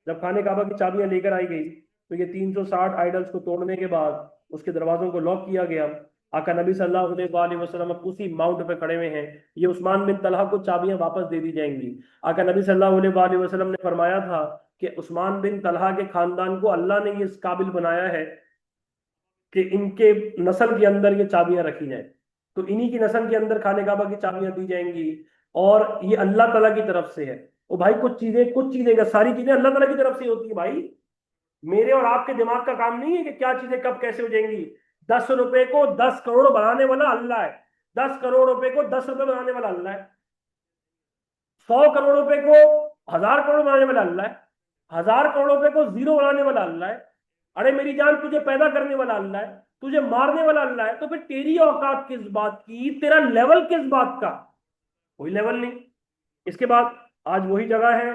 जब खाने काबा की चाबियां लेकर आई गई तो ये 360 आइडल्स को तोड़ने के बाद उसके दरवाजों को लॉक किया गया। आका नबी सल्लल्लाहु अलैहि वसल्लम अब उसी माउंट पे खड़े हुए हैं। ये उस्मान बिन तलहा को चाबियां वापस दे दी जाएंगी। आका नबी सल्लल्लाहु अलैहि वसल्लम ने फरमाया था कि उस्मान बिन तलहा के खानदान को अल्लाह ने इस काबिल बनाया है कि इनके नस्ल के अंदर ये चाबियां रखी जाए। तो इन्हीं की नस्ल के अंदर खाने काबा की चाबियां दी जाएंगी। और ये अल्लाह ताला की तरफ से है। ओ भाई, कुछ चीजें क्या, सारी चीजें अल्लाह ताला की तरफ से होती है भाई। मेरे और आपके दिमाग का काम नहीं है कि क्या चीजें कब कैसे हो जाएंगी। 10 रुपए को 10 करोड़ बनाने वाला अल्लाह है। 10 करोड़ रुपए को 10 रुपए बनाने वाला अल्लाह है। 100 करोड़ रुपए को 1000 करोड़ बनाने वाला अल्लाह है। 1000 करोड़ रुपए को जीरो बनाने वाला अल्लाह है। अरे मेरी जान, तुझे पैदा करने वाला अल्लाह है, तुझे मारने वाला अल्लाह है। तो फिर तेरी औकात किस बात की, तेरा लेवल किस बात का? कोई लेवल नहीं। इसके बाद आज वही जगह है।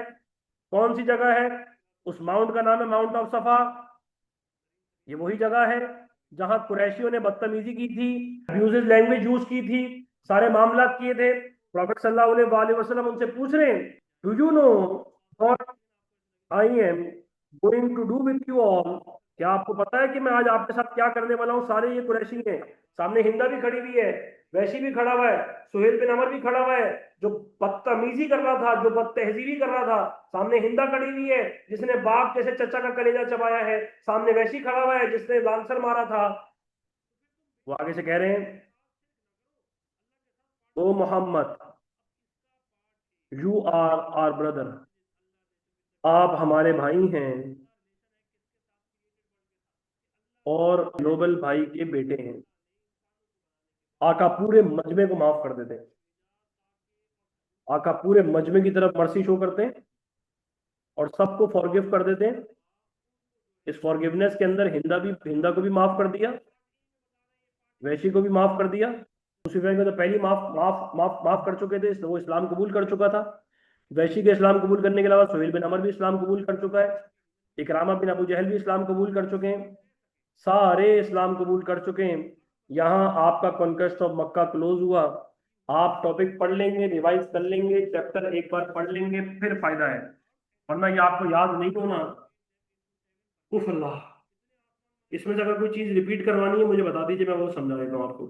कौन सी जगह है? उस माउंट का नाम है माउंट ऑफ सफा। ये वही जगह है जहां कुरैशियों ने बदतमीजी की थी, अब्यूजिव लैंग्वेज यूज की थी, सारे मामला किए थे। प्रॉफेट सल्लल्लाहु अलैहि वसल्लम उनसे पूछ रहे हैं, do you know what I am going to do with you all? क्या आपको पता है कि मैं आज आपके साथ क्या करने वाला हूँ? सारे ये कुरैशी हैं। सामने हिंदा भी खड़ी हुई है, वैशी भी खड़ा हुआ है, सुहेल बिन अमर भी खड़ा हुआ है जो बदतमीजी कर रहा था, जो बदतहजीबी कर रहा था। सामने हिंदा खड़ी हुई है जिसने बाप जैसे चचा का कलेजा चबाया है। सामने वैशी खड़ा हुआ है जिसने लांसर मारा था। वो आगे से कह रहे हैं, O Muhammad, you are our brother, आप हमारे भाई हैं और ग्लोबल भाई के बेटे हैं। आका पूरे मजमे को माफ कर देते हैं। आका पूरे मजमे की तरफ मर्सी शो करते हैं और सबको फॉरगिव कर देते हैं। इस फॉरगिवनेस के अंदर हिंदा को भी माफ कर दिया, वैशी को भी माफ कर दिया। लूसीफर को तो पहली माफ माफ माफ माफ कर चुके थे, वो इस्लाम कबूल कर चुका था। वैशी के इस्लाम कबूल करने के अलावा सुहेल बिन अमर भी इस्लाम कबूल कर चुका है। इकरामा बिन अबू जहल भी इस्लाम कबूल कर चुके हैं। सारे इस्लाम कबूल कर चुके हैं। यहाँ आपका कॉन्क्वेस्ट ऑफ मक्का क्लोज हुआ। आप टॉपिक पढ़ लेंगे, रिवाइज कर लेंगे, चैप्टर एक बार पढ़ लेंगे, फिर फायदा है। वरना ये आपको याद नहीं होना। उफ अल्लाह, इसमें से अगर कोई चीज रिपीट करवानी है मुझे बता दीजिए, मैं वो समझा देता हूँ आपको।